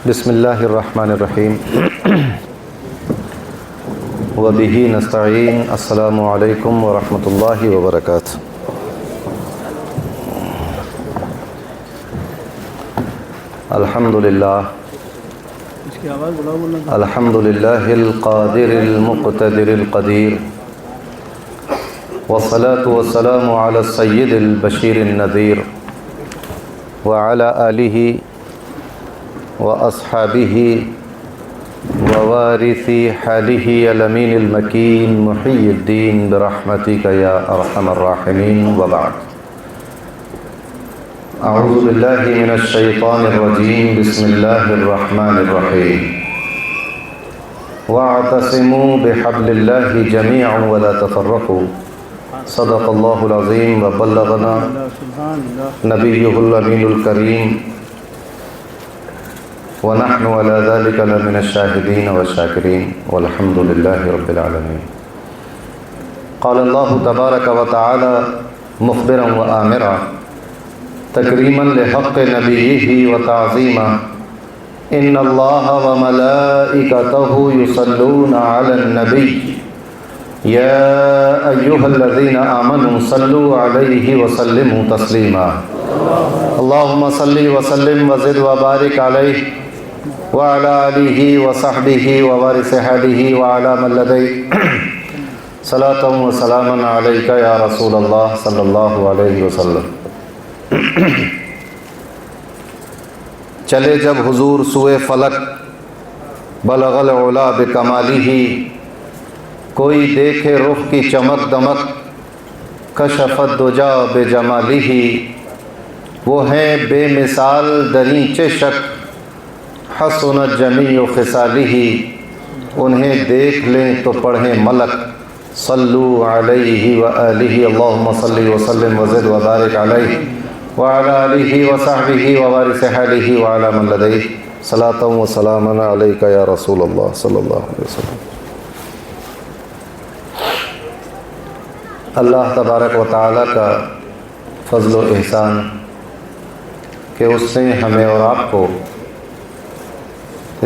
بسم اللہ الرحمن الرحیم وبہ نستعین۔ السلام علیکم ورحمۃ اللہ وبرکاتہ۔ الحمد للہ الحمد للہ القادر المقتدر القدیر، والصلاة والسلام علی السید البشیر النذیر وعلی آلہ واصحابہ ووارث حالہ الامین المکین محی الدین برحمتک یا ارحم الراحمین، وبعد۔ اعوذ باللہ من الشیطان الرجیم، بسم اللہ الرحمن الرحیم۔ واعتصموا بحبل اللہ جميعا ولا تفرقوا، صدق اللہ العظیم وبلغنا نبیہ الامین الکریم، ونحن على ذلك لمن الشاهدين والشاكرين والحمد لله رب العالمين۔ قال الله تبارك وتعالى مخبرا وآمرا تكريما لحق نبيه وتعظيما، إن الله وملائكته يصلون على النبي يا أيها الذين آمنوا صلوا عليه وسلموا تسليما، اللهم صل وسلم وزد وبارك عليه وعلى آلہ وصحبہ ووارث حالہ وعلى من لدیہ صلاۃ وسلاما علیک یا رسول اللہ صلی اللہ علیہ وسلم۔ چلے جب حضور سوئے فلک، بلغ العلا بکمالہ، کوئی دیکھے رخ کی چمک دمک، کشف الدجا بجمالہ، وہ ہیں بے مثال دری چشک، حسنت جمیع خصالہ، انہیں دیکھ لیں تو پڑھیں ملک، صلو علیہ وآلہ، اللہم صلی وسلم وزد وبارک علیہ وعلی آلہ وصحبہ ووارث حالہ وعلی من لدیہ صلاۃ وسلاما علیک یا رسول اللہ صلی اللہ علیہ وسلم۔ اللہ تبارک و تعالیٰ کا فضل و احسان کہ اس نے ہمیں اور آپ کو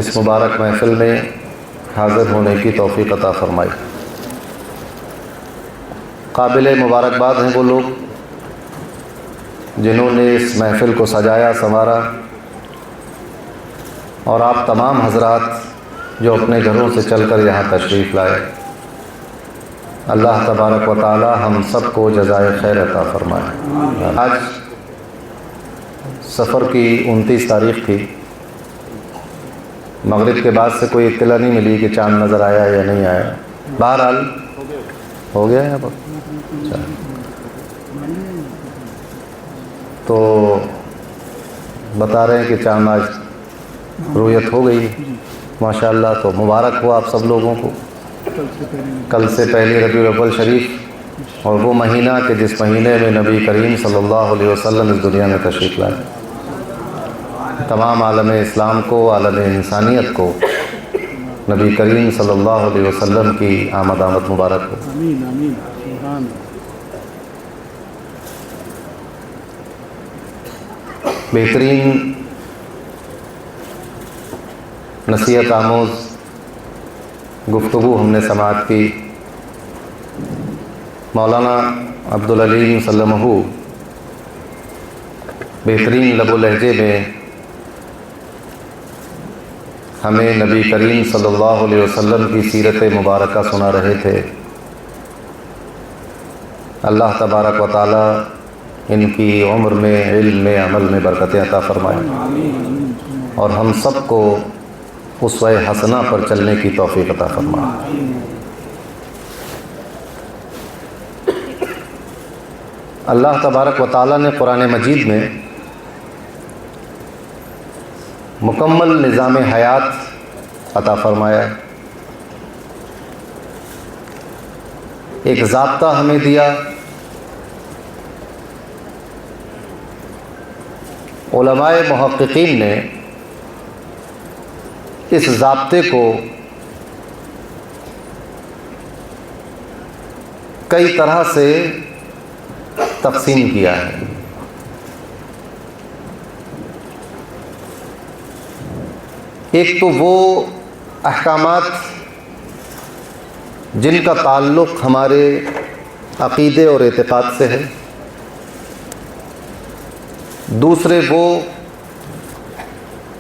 اس مبارک محفل میں حاضر ہونے کی توفیق عطا فرمائی۔ قابل مبارکباد ہیں وہ لوگ جنہوں نے اس محفل کو سجایا سنوارا، اور آپ تمام حضرات جو اپنے گھروں سے چل کر یہاں تشریف لائے۔ اللہ تبارک و تعالی ہم سب کو جزائے خیر عطا فرمائے۔ آج سفر کی 29 تاریخ تھی، مغرب کے بعد سے کوئی اطلاع نہیں ملی کہ چاند نظر آیا یا نہیں آیا۔ بہرحال ہو گیا ہے اب، تو بتا رہے ہیں کہ چاند آج رویت ہو گئی ماشاءاللہ، تو مبارک ہو آپ سب لوگوں کو۔ کل سے پہلی ربیع الاول شریف، اور وہ مہینہ کہ جس مہینے میں نبی کریم صلی اللہ علیہ وسلم اس دنیا میں تشریف لائے۔ تمام عالم اسلام کو، عالم انسانیت کو نبی کریم صلی اللہ علیہ وسلم کی آمد مبارک ہو۔ آمین آمین سبحان۔ بہترین نصیحت آموز گفتگو ہم نے سماعت کی۔ مولانا عبدالعلیم سلمہ بہترین لب و لہجے میں ہمیں نبی کریم صلی اللہ علیہ وسلم کی سیرت مبارکہ سنا رہے تھے۔ اللہ تبارک و تعالی ان کی عمر میں، علم میں، عمل میں برکتیں عطا فرمائے، اور ہم سب کو اسوہ حسنہ پر چلنے کی توفیق عطا فرمائے۔ اللہ تبارک و تعالی نے قرآن مجید میں مکمل نظام حیات عطا فرمایا ہے۔ ایک ضابطہ ہمیں دیا، علماء محققین نے اس ضابطے کو کئی طرح سے تقسیم کیا ہے۔ ایک تو وہ احکامات جن کا تعلق ہمارے عقیدے اور اعتقاد سے ہے، دوسرے وہ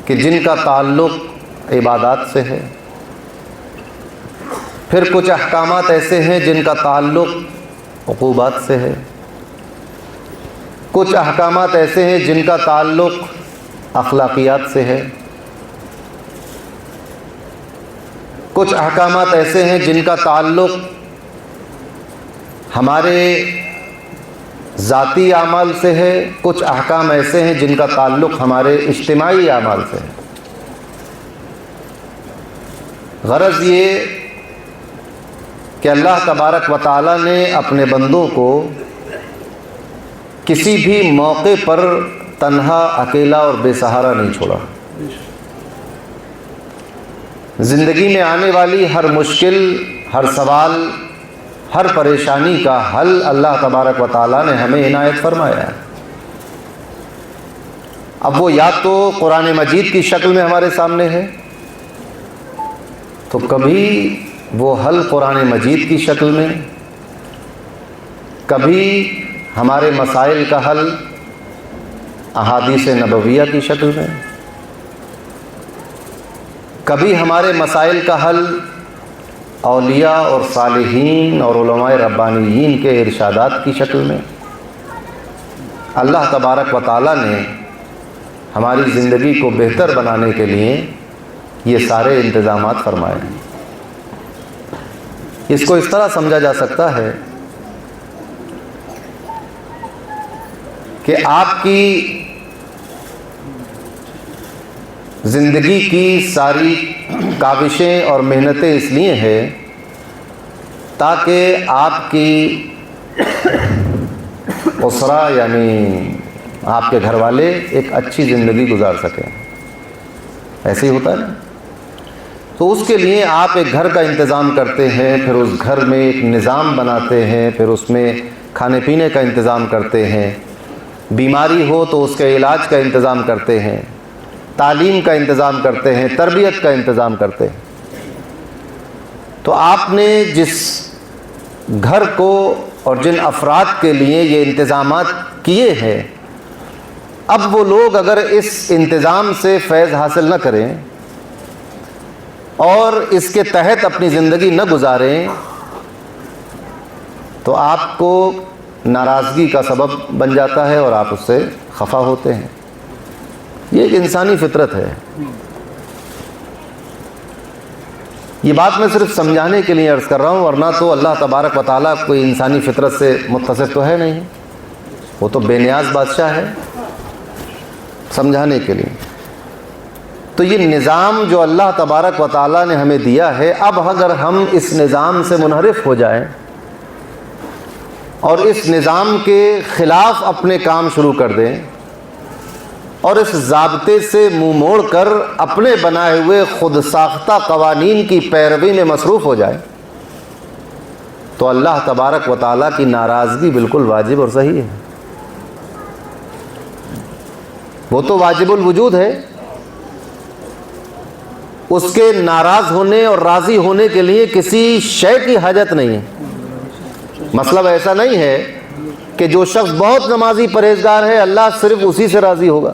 کہ جن کا تعلق عبادات سے ہے، پھر کچھ احکامات ایسے ہیں جن کا تعلق عقوبات سے ہے، کچھ احکامات ایسے ہیں جن کا تعلق اخلاقیات سے ہے، کچھ احکامات ایسے ہیں جن کا تعلق ہمارے ذاتی اعمال سے ہے، کچھ احکام ایسے ہیں جن کا تعلق ہمارے اجتماعی اعمال سے ہے۔ غرض یہ کہ اللہ تبارک و تعالیٰ نے اپنے بندوں کو کسی بھی موقع پر تنہا، اکیلا اور بے سہارا نہیں چھوڑا۔ زندگی میں آنے والی ہر مشکل، ہر سوال، ہر پریشانی کا حل اللہ تبارک و تعالیٰ نے ہمیں عنایت فرمایا ہے۔ اب وہ یا تو قرآن مجید کی شکل میں ہمارے سامنے ہے، تو کبھی وہ حل قرآن مجید کی شکل میں، کبھی ہمارے مسائل کا حل احادیث نبویہ کی شکل میں، کبھی ہمارے مسائل کا حل اولیاء اور صالحین اور علماء ربانیین کے ارشادات کی شکل میں۔ اللہ تبارک و تعالیٰ نے ہماری زندگی کو بہتر بنانے کے لیے یہ سارے انتظامات فرمائے ہیں۔ اس کو اس طرح سمجھا جا سکتا ہے کہ آپ کی زندگی کی ساری کاوشیں اور محنتیں اس لیے ہیں تاکہ آپ کی اسرہ یعنی آپ کے گھر والے ایک اچھی زندگی گزار سکیں۔ ایسے ہی ہوتا ہے نا؟ تو اس کے لیے آپ ایک گھر کا انتظام کرتے ہیں، پھر اس گھر میں ایک نظام بناتے ہیں، پھر اس میں کھانے پینے کا انتظام کرتے ہیں، بیماری ہو تو اس کے علاج کا انتظام کرتے ہیں، تعلیم کا انتظام کرتے ہیں، تربیت کا انتظام کرتے ہیں۔ تو آپ نے جس گھر کو اور جن افراد کے لیے یہ انتظامات کیے ہیں، اب وہ لوگ اگر اس انتظام سے فیض حاصل نہ کریں اور اس کے تحت اپنی زندگی نہ گزاریں تو آپ کو ناراضگی کا سبب بن جاتا ہے اور آپ اس سے خفا ہوتے ہیں۔ یہ ایک انسانی فطرت ہے۔ یہ بات میں صرف سمجھانے کے لیے عرض کر رہا ہوں، ورنہ تو اللہ تبارک و تعالیٰ کوئی انسانی فطرت سے متصف تو ہے نہیں، وہ تو بے نیاز بادشاہ ہے۔ سمجھانے کے لیے تو یہ نظام جو اللہ تبارک و تعالیٰ نے ہمیں دیا ہے، اب اگر ہم اس نظام سے منحرف ہو جائیں اور اس نظام کے خلاف اپنے کام شروع کر دیں اور اس ضابطے سے منہ موڑ کر اپنے بنائے ہوئے خود ساختہ قوانین کی پیروی میں مصروف ہو جائیں تو اللہ تبارک و تعالیٰ کی ناراضگی بالکل واجب اور صحیح ہے۔ وہ تو واجب الوجود ہے، اس کے ناراض ہونے اور راضی ہونے کے لیے کسی شے کی حاجت نہیں ہے۔ مطلب ایسا نہیں ہے کہ جو شخص بہت نمازی پرہیزگار ہے اللہ صرف اسی سے راضی ہوگا،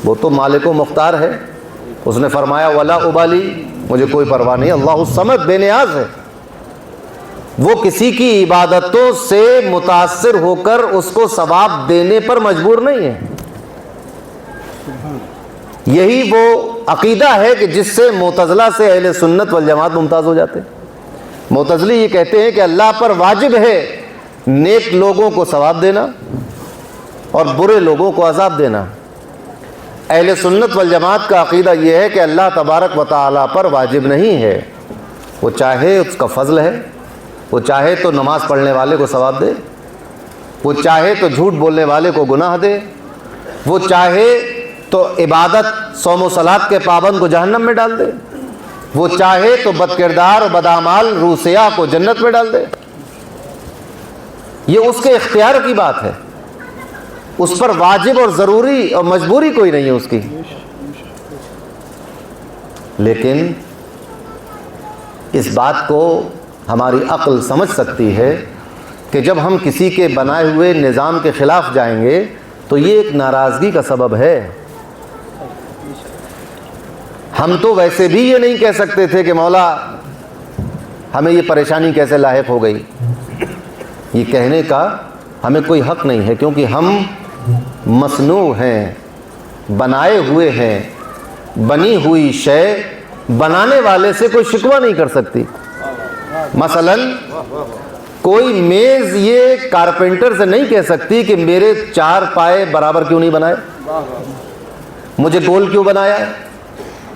وہ تو مالک و مختار ہے۔ اس نے فرمایا ولا ابالی، مجھے کوئی پرواہ نہیں، اللہ الصمد، بے نیاز ہے۔ وہ کسی کی عبادتوں سے متاثر ہو کر اس کو ثواب دینے پر مجبور نہیں ہے۔ یہی وہ عقیدہ ہے کہ جس سے معتزلہ سے اہل سنت والجماعت ممتاز ہو جاتے ہیں۔ معتزلی یہ کہتے ہیں کہ اللہ پر واجب ہے نیک لوگوں کو ثواب دینا اور برے لوگوں کو عذاب دینا۔ اہل سنت والجماعت کا عقیدہ یہ ہے کہ اللہ تبارک و تعالیٰ پر واجب نہیں ہے، وہ چاہے اس کا فضل ہے، وہ چاہے تو نماز پڑھنے والے کو ثواب دے، وہ چاہے تو جھوٹ بولنے والے کو گناہ دے، وہ چاہے تو عبادت صوم و صلات کے پابند کو جہنم میں ڈال دے، وہ چاہے تو بد کردار اور بدعمال روح سیاہ کو جنت میں ڈال دے۔ یہ اس کے اختیار کی بات ہے، اس پر واجب اور ضروری اور مجبوری کوئی نہیں ہے اس کی۔ لیکن اس بات کو ہماری عقل سمجھ سکتی ہے کہ جب ہم کسی کے بنائے ہوئے نظام کے خلاف جائیں گے تو یہ ایک ناراضگی کا سبب ہے۔ ہم تو ویسے بھی یہ نہیں کہہ سکتے تھے کہ مولا ہمیں یہ پریشانی کیسے لاحق ہو گئی، یہ کہنے کا ہمیں کوئی حق نہیں ہے، کیونکہ ہم مصنوع ہیں، بنائے ہوئے ہیں۔ بنی ہوئی شے بنانے والے سے کوئی شکوہ نہیں کر سکتی۔ مثلا کوئی میز یہ کارپینٹر سے نہیں کہہ سکتی کہ میرے 4 پائے برابر کیوں نہیں بنائے، مجھے گول کیوں بنایا،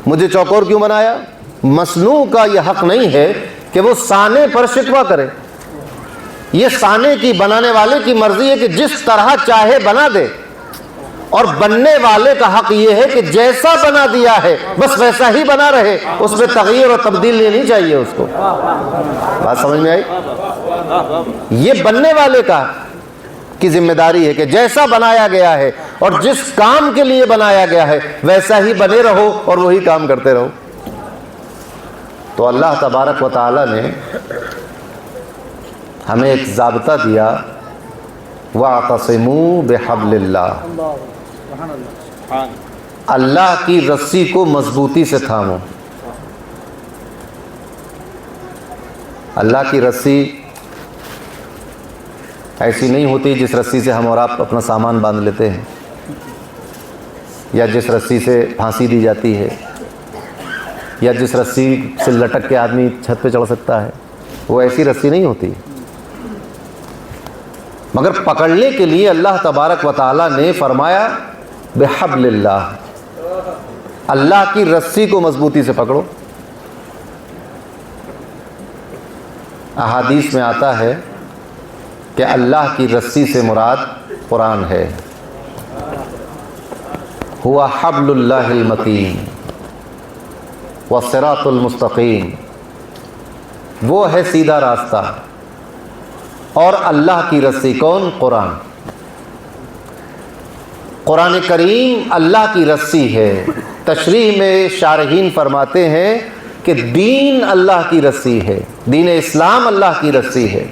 مجھے چوکور کیوں بنایا۔ مصنوع کا یہ حق نہیں ہے کہ وہ صانع پر شکوہ کرے۔ یہ صانع کی، بنانے والے کی مرضی ہے کہ جس طرح چاہے بنا دے، اور بننے والے کا حق یہ ہے کہ جیسا بنا دیا ہے بس ویسا ہی بنا رہے، اس میں تغیر اور تبدیل نہیں چاہیے اس کو۔ بات سمجھ میں آئی؟ یہ بننے والے کی ذمہ داری ہے کہ جیسا بنایا گیا ہے اور جس کام کے لیے بنایا گیا ہے ویسا ہی بنے رہو اور وہی کام کرتے رہو۔ تو اللہ تبارک و تعالی نے ہمیں ایک ضابطہ دیا، وَاعْتَصِمُوا بِحَبْلِ اللَّهِ، اللہ کی رسی کو مضبوطی سے تھامو۔ اللہ کی رسی ایسی نہیں ہوتی جس رسی سے ہم اور آپ اپنا سامان باندھ لیتے ہیں، یا جس رسی سے پھانسی دی جاتی ہے، یا جس رسی سے لٹک کے آدمی چھت پہ چڑھ سکتا ہے، وہ ایسی رسی نہیں ہوتی۔ مگر پکڑنے کے لیے اللہ تبارک و تعالیٰ نے فرمایا بحبل اللہ، اللہ کی رسی کو مضبوطی سے پکڑو۔ احادیث میں آتا ہے کہ اللہ کی رسی سے مراد قرآن ہے، ہوا حبل اللہ المتین والصراط المستقیم، وہ ہے سیدھا راستہ۔ اور اللہ کی رسی کون؟ قرآن۔ قرآن کریم اللہ کی رسی ہے۔ تشریح میں شارحین فرماتے ہیں کہ دین اللہ کی رسی ہے، دین اسلام اللہ کی رسی ہے،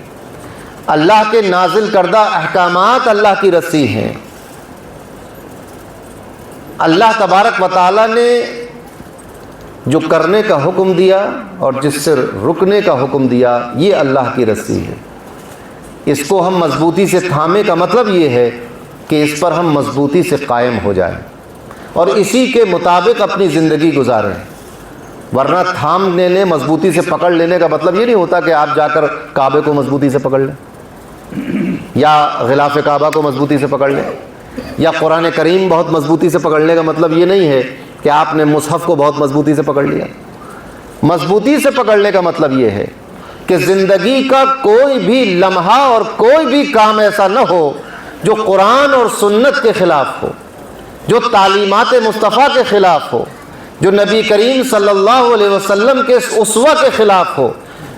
اللہ کے نازل کردہ احکامات اللہ کی رسی ہیں۔ اللہ تبارک و تعالیٰ نے جو کرنے کا حکم دیا اور جس سے رکنے کا حکم دیا، یہ اللہ کی رسی ہے۔ اس کو ہم مضبوطی سے تھامے کا مطلب یہ ہے کہ اس پر ہم مضبوطی سے قائم ہو جائیں اور اسی کے مطابق اپنی زندگی گزاریں۔ ورنہ تھام لینے، مضبوطی سے پکڑ لینے کا مطلب یہ نہیں ہوتا کہ آپ جا کر کعبے کو مضبوطی سے پکڑ لیں، یا غلاف کعبہ کو مضبوطی سے پکڑ لیں، یا قرآن کریم بہت مضبوطی سے پکڑنے کا مطلب یہ نہیں ہے کہ آپ نے مصحف کو بہت مضبوطی سے پکڑ لیا۔ مضبوطی سے پکڑنے کا مطلب یہ ہے کہ زندگی کا کوئی بھی لمحہ اور کوئی بھی کام ایسا نہ ہو جو قرآن اور سنت کے خلاف ہو، جو تعلیمات مصطفیٰ کے خلاف ہو، جو نبی کریم صلی اللہ علیہ وسلم کے اسوہ کے خلاف ہو،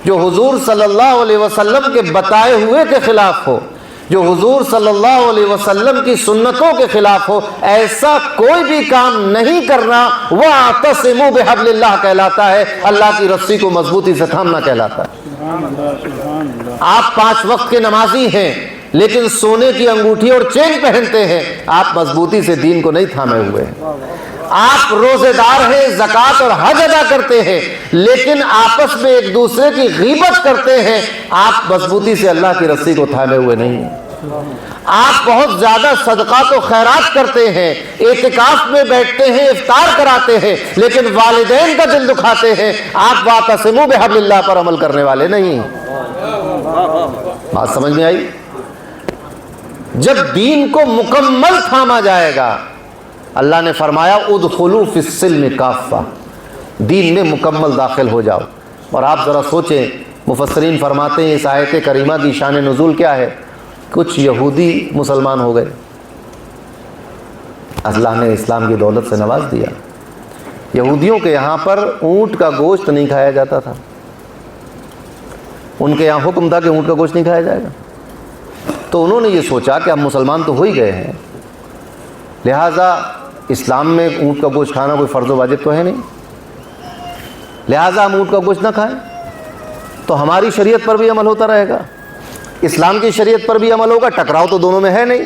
جو حضور صلی اللہ علیہ وسلم کے بتائے ہوئے کے خلاف ہو، جو حضور صلی اللہ علیہ وسلم کی سنتوں کے خلاف ہو، ایسا کوئی بھی کام نہیں کرنا وَاعْتَصِمُوا بِحَبْلِ اللَّهِ کہلاتا ہے، اللہ کی رسی کو مضبوطی سے تھامنا کہلاتا ہے۔ آپ 5 وقت کے نمازی ہیں لیکن سونے کی انگوٹھی اور چین پہنتے ہیں، آپ مضبوطی سے دین کو نہیں تھامے ہوئے ہیں۔ آپ روزے دار ہیں، زکوٰۃ اور حج ادا کرتے ہیں لیکن آپس میں ایک دوسرے کی غیبت کرتے ہیں، آپ مضبوطی سے اللہ کی رسی کو تھامے ہوئے نہیں ہیں۔ آپ بہت زیادہ صدقات و خیرات کرتے ہیں، اعتکاف میں بیٹھتے ہیں، افطار کراتے ہیں لیکن والدین کا دل دکھاتے ہیں، آپ واعتصموا بحبل اللہ پر عمل کرنے والے نہیں۔ بات سمجھ میں آئی؟ جب دین کو مکمل تھاما جائے گا، اللہ نے فرمایا ادخلوا فی السلم کافہ، دین میں مکمل داخل ہو جاؤ۔ اور آپ ذرا سوچیں، مفسرین فرماتے ہیں اس آیت کریمہ کی شان نزول کیا ہے؟ کچھ یہودی مسلمان ہو گئے، اللہ نے اسلام کی دولت سے نواز دیا۔ یہودیوں کے یہاں پر اونٹ کا گوشت نہیں کھایا جاتا تھا، ان کے یہاں حکم تھا کہ اونٹ کا گوشت نہیں کھایا جائے گا۔ تو انہوں نے یہ سوچا کہ ہم مسلمان تو ہو ہی گئے ہیں، لہٰذا اسلام میں اونٹ کا گوشت کھانا کوئی فرض و واجب تو ہے نہیں، لہٰذا ہم اونٹ کا گوشت نہ کھائیں، تو ہماری شریعت پر بھی عمل ہوتا رہے گا، اسلام کی شریعت پر بھی عمل ہوگا، ٹکراؤ تو دونوں میں ہے نہیں۔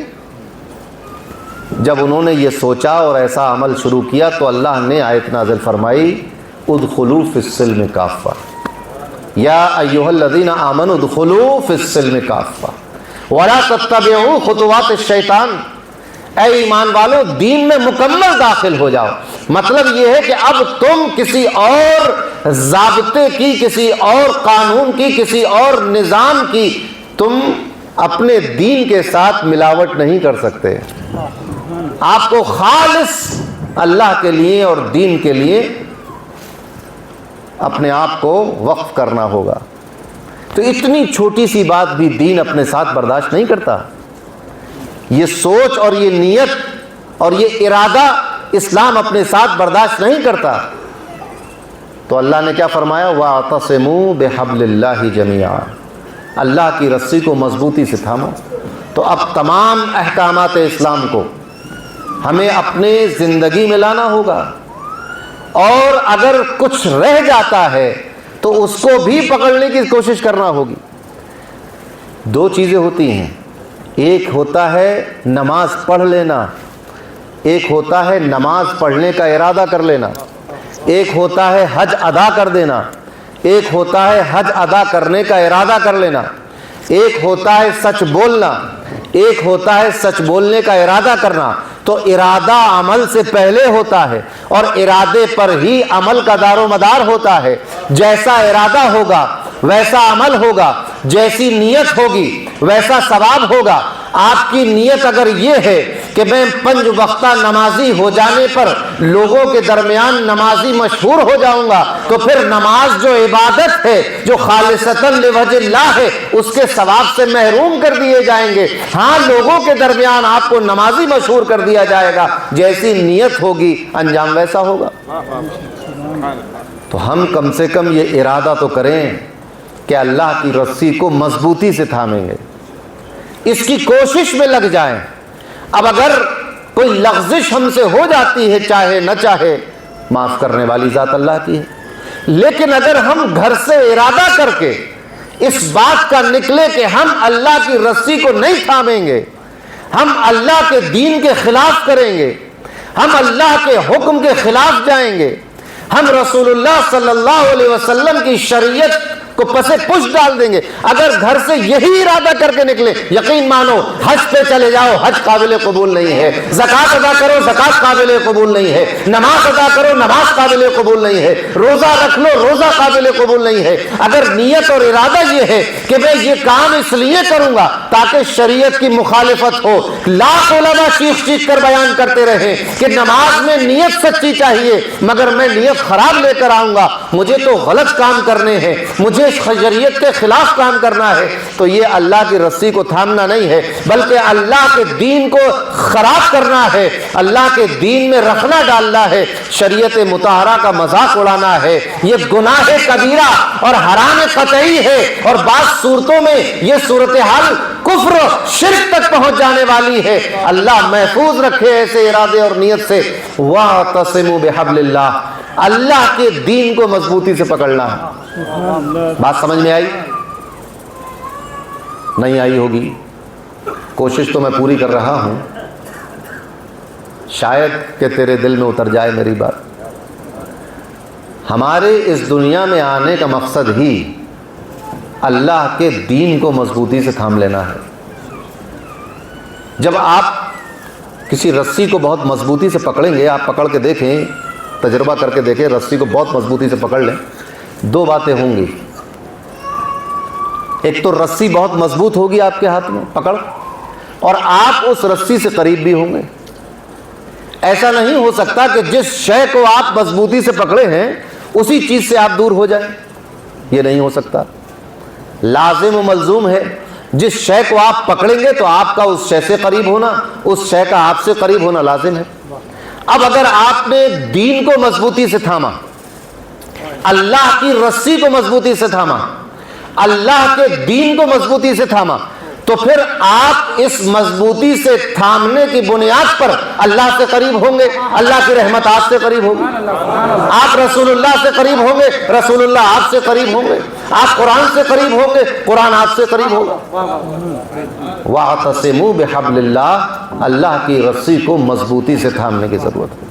جب انہوں نے یہ سوچا اور ایسا عمل شروع کیا تو اللہ نے آیت نازل فرمائی ادخلوا فی السلم کافہ، یا ایھا الذین آمنوا ادخلوا فی السلم کافہ ولا تتبعوا خطوات الشیطان، اے ایمان والو دین میں مکمل داخل ہو جاؤ۔ مطلب یہ ہے کہ اب تم کسی اور ضابطے کی، کسی اور قانون کی، کسی اور نظام کی تم اپنے دین کے ساتھ ملاوٹ نہیں کر سکتے۔ آپ کو خالص اللہ کے لیے اور دین کے لیے اپنے آپ کو وقف کرنا ہوگا۔ تو اتنی چھوٹی سی بات بھی دین اپنے ساتھ برداشت نہیں کرتا۔ یہ سوچ اور یہ نیت اور یہ ارادہ اسلام اپنے ساتھ برداشت نہیں کرتا۔ تو اللہ نے کیا فرمایا؟ وَاعْتَصِمُوا بِحَبْلِ اللَّهِ جَمِيعًا، اللہ کی رسی کو مضبوطی سے تھامو۔ تو اب تمام احکامات اسلام کو ہمیں اپنے زندگی میں لانا ہوگا، اور اگر کچھ رہ جاتا ہے تو اس کو بھی پکڑنے کی کوشش کرنا ہوگی۔ دو چیزیں ہوتی ہیں، ایک ہوتا ہے نماز پڑھ لینا، ایک ہوتا ہے نماز پڑھنے کا ارادہ کر لینا، ایک ہوتا ہے حج ادا کر دینا، ایک ہوتا ہے حج ادا کرنے کا ارادہ کر لینا، ایک ہوتا ہے سچ بولنا، ایک ہوتا ہے سچ بولنے کا ارادہ کرنا۔ تو ارادہ عمل سے پہلے ہوتا ہے، اور ارادے پر ہی عمل کا دار و مدار ہوتا ہے۔ جیسا ارادہ ہوگا ویسا عمل ہوگا، جیسی نیت ہوگی ویسا ثواب ہوگا۔ آپ کی نیت اگر یہ ہے کہ میں 5 وقتہ نمازی ہو جانے پر لوگوں کے درمیان نمازی مشہور ہو جاؤں گا، تو پھر نماز جو عبادت ہے، جو خالصتاً لوجہ اللہ ہے، اس کے ثواب سے محروم کر دیے جائیں گے۔ ہاں، لوگوں کے درمیان آپ کو نمازی مشہور کر دیا جائے گا، جیسی نیت ہوگی انجام ویسا ہوگا۔ تو ہم کم سے کم یہ ارادہ تو کریں کہ اللہ کی رسی کو مضبوطی سے تھامیں گے، اس کی کوشش میں لگ جائیں۔ اب اگر کوئی لغزش ہم سے ہو جاتی ہے، چاہے نہ چاہے، معاف کرنے والی ذات اللہ کی ہے، لیکن اگر ہم گھر سے ارادہ کر کے اس بات کا نکلے کہ ہم اللہ کی رسی کو نہیں تھامیں گے، ہم اللہ کے دین کے خلاف کریں گے، ہم اللہ کے حکم کے خلاف جائیں گے، ہم رسول اللہ صلی اللہ علیہ وسلم کی شریعت کو پسے پش ڈال دیں گے، اگر گھر سے یہی ارادہ کر کے نکلے، یقین مانو حج پہ چلے جاؤ، حج قابل قبول نہیں ہے، زکوٰۃ ادا کرو، زکوٰۃ قابل قبول نہیں ہے، نماز ادا کرو، نماز قابل قبول نہیں ہے، روزہ رکھ لو، روزہ قابل قبول نہیں ہے۔ اگر نیت اور ارادہ یہ ہے کہ میں یہ کام اس لیے کروں گا تاکہ شریعت کی مخالفت ہو، لاکھ علماء چیخ چیخ کر بیان کرتے رہے کہ نماز میں نیت سچی چاہیے، مگر میں نیت خراب لے کر آؤں گا، مجھے تو غلط کام کرنے ہیں، مجھے شریعت کے خلاف کام کرنا ہے، تو یہ اللہ کی رسی کو تھامنا نہیں ہے، بلکہ اللہ کے دین کو خراب کرنا ہے، اللہ کے دین میں رخنا ڈالنا ہے، شریعت مطہرہ کا مذاق اڑانا ہے۔ یہ گناہ کبیرہ اور حرام قطعی ہے، اور بعض صورتوں میں یہ صورتحال کفر شرک تک پہنچ جانے والی ہے۔ اللہ محفوظ رکھے ایسے ارادے اور نیت سے۔ وَاعْتَصِمُوا بِحَبْلِ اللَّهِ، اللہ کے دین کو مضبوطی سے پکڑنا ہے۔ بات سمجھ میں آئی؟ نہیں آئی ہوگی، کوشش تو میں پوری کر رہا ہوں، شاید کہ تیرے دل میں اتر جائے میری بات۔ ہمارے اس دنیا میں آنے کا مقصد ہی اللہ کے دین کو مضبوطی سے تھام لینا ہے۔ جب آپ کسی رسی کو بہت مضبوطی سے پکڑیں گے، آپ پکڑ کے دیکھیں، تجربہ کر کے دیکھیں، رسی کو بہت مضبوطی سے پکڑ لیں، دو باتیں ہوں گی۔ ایک تو رسی بہت مضبوط ہوگی آپ کے ہاتھ میں پکڑ، اور آپ اس رسی سے قریب بھی ہوں گے۔ ایسا نہیں ہو سکتا کہ جس شے کو آپ مضبوطی سے پکڑے ہیں اسی چیز سے آپ دور ہو جائیں، یہ نہیں ہو سکتا۔ لازم و ملزوم ہے، جس شے کو آپ پکڑیں گے تو آپ کا اس شے سے قریب ہونا، اس شے کا آپ سے قریب ہونا لازم ہے۔ اب اگر آپ نے دین کو مضبوطی سے تھاما، اللہ کی رسی کو مضبوطی سے تھاما، اللہ کے دین کو مضبوطی سے تھاما، تو پھر آپ اس مضبوطی سے تھامنے کی بنیاد پر اللہ سے قریب ہوں گے، اللہ کی رحمت آپ سے قریب ہوگی، آپ رسول اللہ سے قریب ہوں گے، رسول اللہ آپ سے قریب ہوں گے، آپ قرآن سے قریب ہوں گے، قرآن آپ سے قریب ہوگا۔ وَاعْتَصِمُوا بِحَبْلِ اللَّهِ، اللہ کی رسی کو مضبوطی سے تھامنے کی ضرورت ہے۔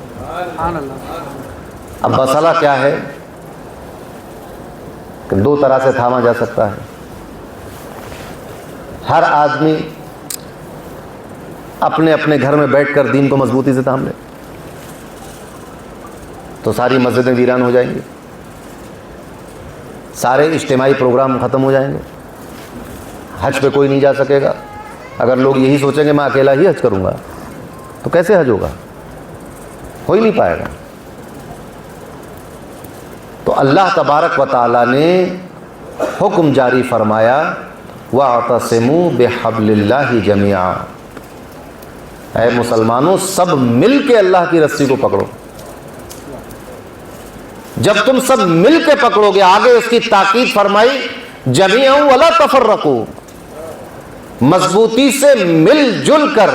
اب مسئلہ کیا ہے کہ دو طرح سے تھاما جا سکتا ہے۔ ہر آدمی اپنے اپنے گھر میں بیٹھ کر دین کو مضبوطی سے تھام لے تو ساری مسجدیں ویران ہو جائیں گی، سارے اجتماعی پروگرام ختم ہو جائیں گے، حج پہ کوئی نہیں جا سکے گا۔ اگر لوگ یہی سوچیں گے میں اکیلا ہی حج کروں گا تو کیسے حج ہوگا؟ ہو ہی نہیں پائے گا۔ تو اللہ تبارک و تعالیٰ نے حکم جاری فرمایا وَاعْتَصِمُوا بِحَبْلِ اللَّهِ جَمِيعًا، اے مسلمانوں سب مل کے اللہ کی رسی کو پکڑو۔ جب تم سب مل کے پکڑو گے، آگے اس کی تاکید فرمائی جَمِيعًا وَلَا تَفَرَّقُوا، مضبوطی سے مل جل کر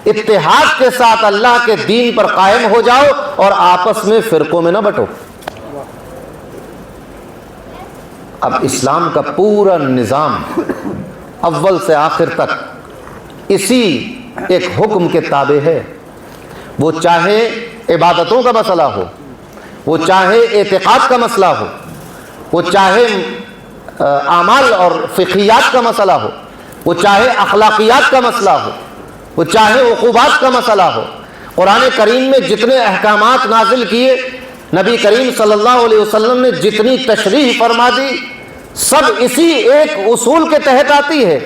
اتحاد کے ساتھ اللہ کے دین پر قائم ہو جاؤ اور آپس میں فرقوں میں نہ بٹو۔ اب اسلام کا پورا نظام اول سے آخر تک اسی ایک حکم کے تابع ہے، وہ چاہے عبادتوں کا مسئلہ ہو، وہ چاہے اعتقاد کا مسئلہ ہو، وہ چاہے اعمال اور فقہیات کا مسئلہ ہو، وہ چاہے اخلاقیات کا مسئلہ ہو، وہ چاہے عقوبات کا مسئلہ ہو۔ قرآن کریم میں جتنے احکامات نازل کیے، نبی کریم صلی اللہ علیہ وسلم نے جتنی تشریح فرما دی، سب اسی ایک اصول کے تحت آتی ہے،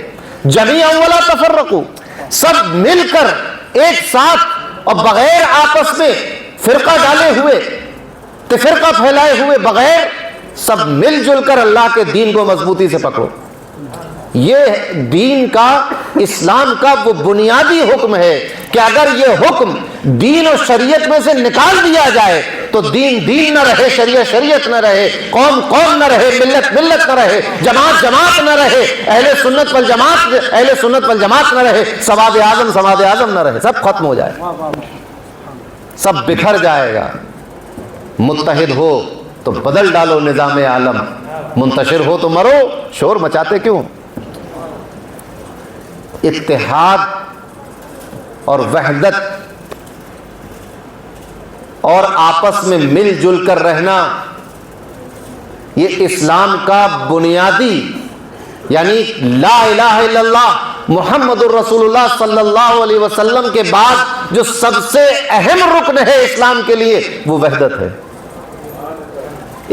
جمیعا ولا تفرقوا، سب مل کر ایک ساتھ اور بغیر آپس میں فرقہ ڈالے ہوئے، تفرقہ پھیلائے ہوئے، بغیر سب مل جل کر اللہ کے دین کو مضبوطی سے پکڑو۔ یہ دین کا، اسلام کا وہ بنیادی حکم ہے کہ اگر یہ حکم دین اور شریعت میں سے نکال دیا جائے تو دین دین نہ رہے، شریعت شریعت نہ رہے، قوم قوم نہ رہے، ملت ملت نہ رہے، جماعت جماعت نہ رہے، اہل سنت والجماعت نہ رہے، سواد اعظم نہ رہے، سب ختم ہو جائے، سب بکھر جائے گا۔ متحد ہو تو بدل ڈالو نظام عالم، منتشر ہو تو مرو، شور مچاتے کیوں؟ اتحاد اور وحدت اور آپس میں مل جل کر رہنا، یہ اسلام کا بنیادی، یعنی لا الہ الا اللہ محمد الرسول اللہ صلی اللہ علیہ وسلم کے بعد جو سب سے اہم رکن ہے اسلام کے لیے، وہ وحدت ہے،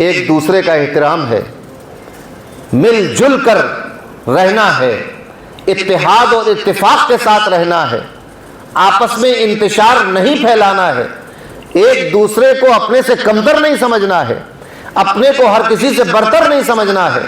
ایک دوسرے کا احترام ہے، مل جل کر رہنا ہے، اتحاد اور اتفاق کے ساتھ رہنا ہے، آپس میں انتشار نہیں پھیلانا ہے، ایک دوسرے کو اپنے سے کمتر نہیں سمجھنا ہے، اپنے کو ہر کسی سے برتر نہیں سمجھنا ہے،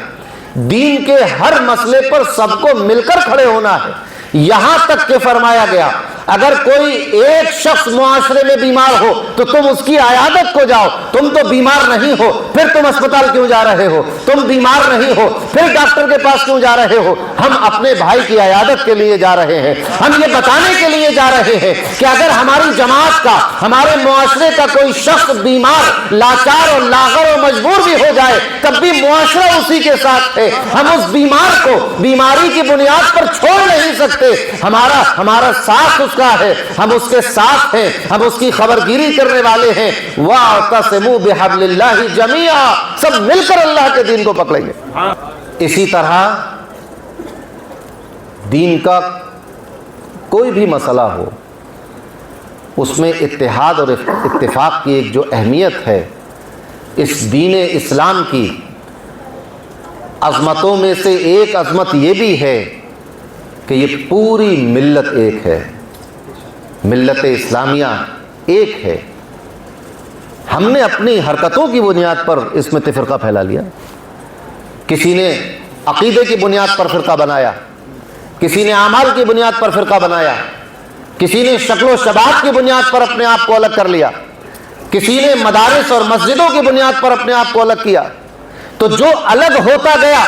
دین کے ہر مسئلے پر سب کو مل کر کھڑے ہونا ہے۔ یہاں تک کہ فرمایا گیا اگر کوئی ایک شخص معاشرے میں بیمار ہو تو تم اس کی عیادت کو جاؤ، تم تو بیمار نہیں ہو پھر تم اسپتال کیوں جا رہے ہو، تم بیمار نہیں ہو پھر ڈاکٹر کے پاس کیوں جا رہے ہو؟ ہم اپنے بھائی کی عیادت کے لیے جا رہے ہیں، ہم یہ بتانے کے لیے جا رہے ہیں کہ اگر ہماری جماعت کا، ہمارے معاشرے کا کوئی شخص بیمار، لاچار اور لاغر اور مجبور بھی ہو جائے تب بھی معاشرہ اسی کے ساتھ ہے، ہم اس بیمار کو بیماری کی بنیاد پر چھوڑ نہیں سکتے، ہمارا ساتھ اس کا ہے، ہم اس کے ساتھ ہیں، ہم اس کی خبرگیری کرنے والے ہیں۔ وَاعْتَصِمُوا بِحَبْلِ اللَّهِ جَمِيعًا، سب مل کر اللہ کے دین کو پکڑیں گے۔ اسی طرح دین کا کوئی بھی مسئلہ ہو، اس میں اتحاد اور اتفاق کی ایک جو اہمیت ہے، اس دین اسلام کی عظمتوں میں سے ایک عظمت یہ بھی ہے کہ یہ پوری ملت ایک ہے، ملت اسلامیہ ایک ہے۔ ہم نے اپنی حرکتوں کی بنیاد پر اس میں تفرقہ پھیلا لیا، کسی نے عقیدے کی بنیاد پر فرقہ بنایا، کسی نے اعمال کی بنیاد پر فرقہ بنایا، کسی نے شکل و شباہت کی بنیاد پر اپنے آپ کو الگ کر لیا، کسی نے مدارس اور مسجدوں کی بنیاد پر اپنے آپ کو الگ کیا۔ تو جو الگ ہوتا گیا،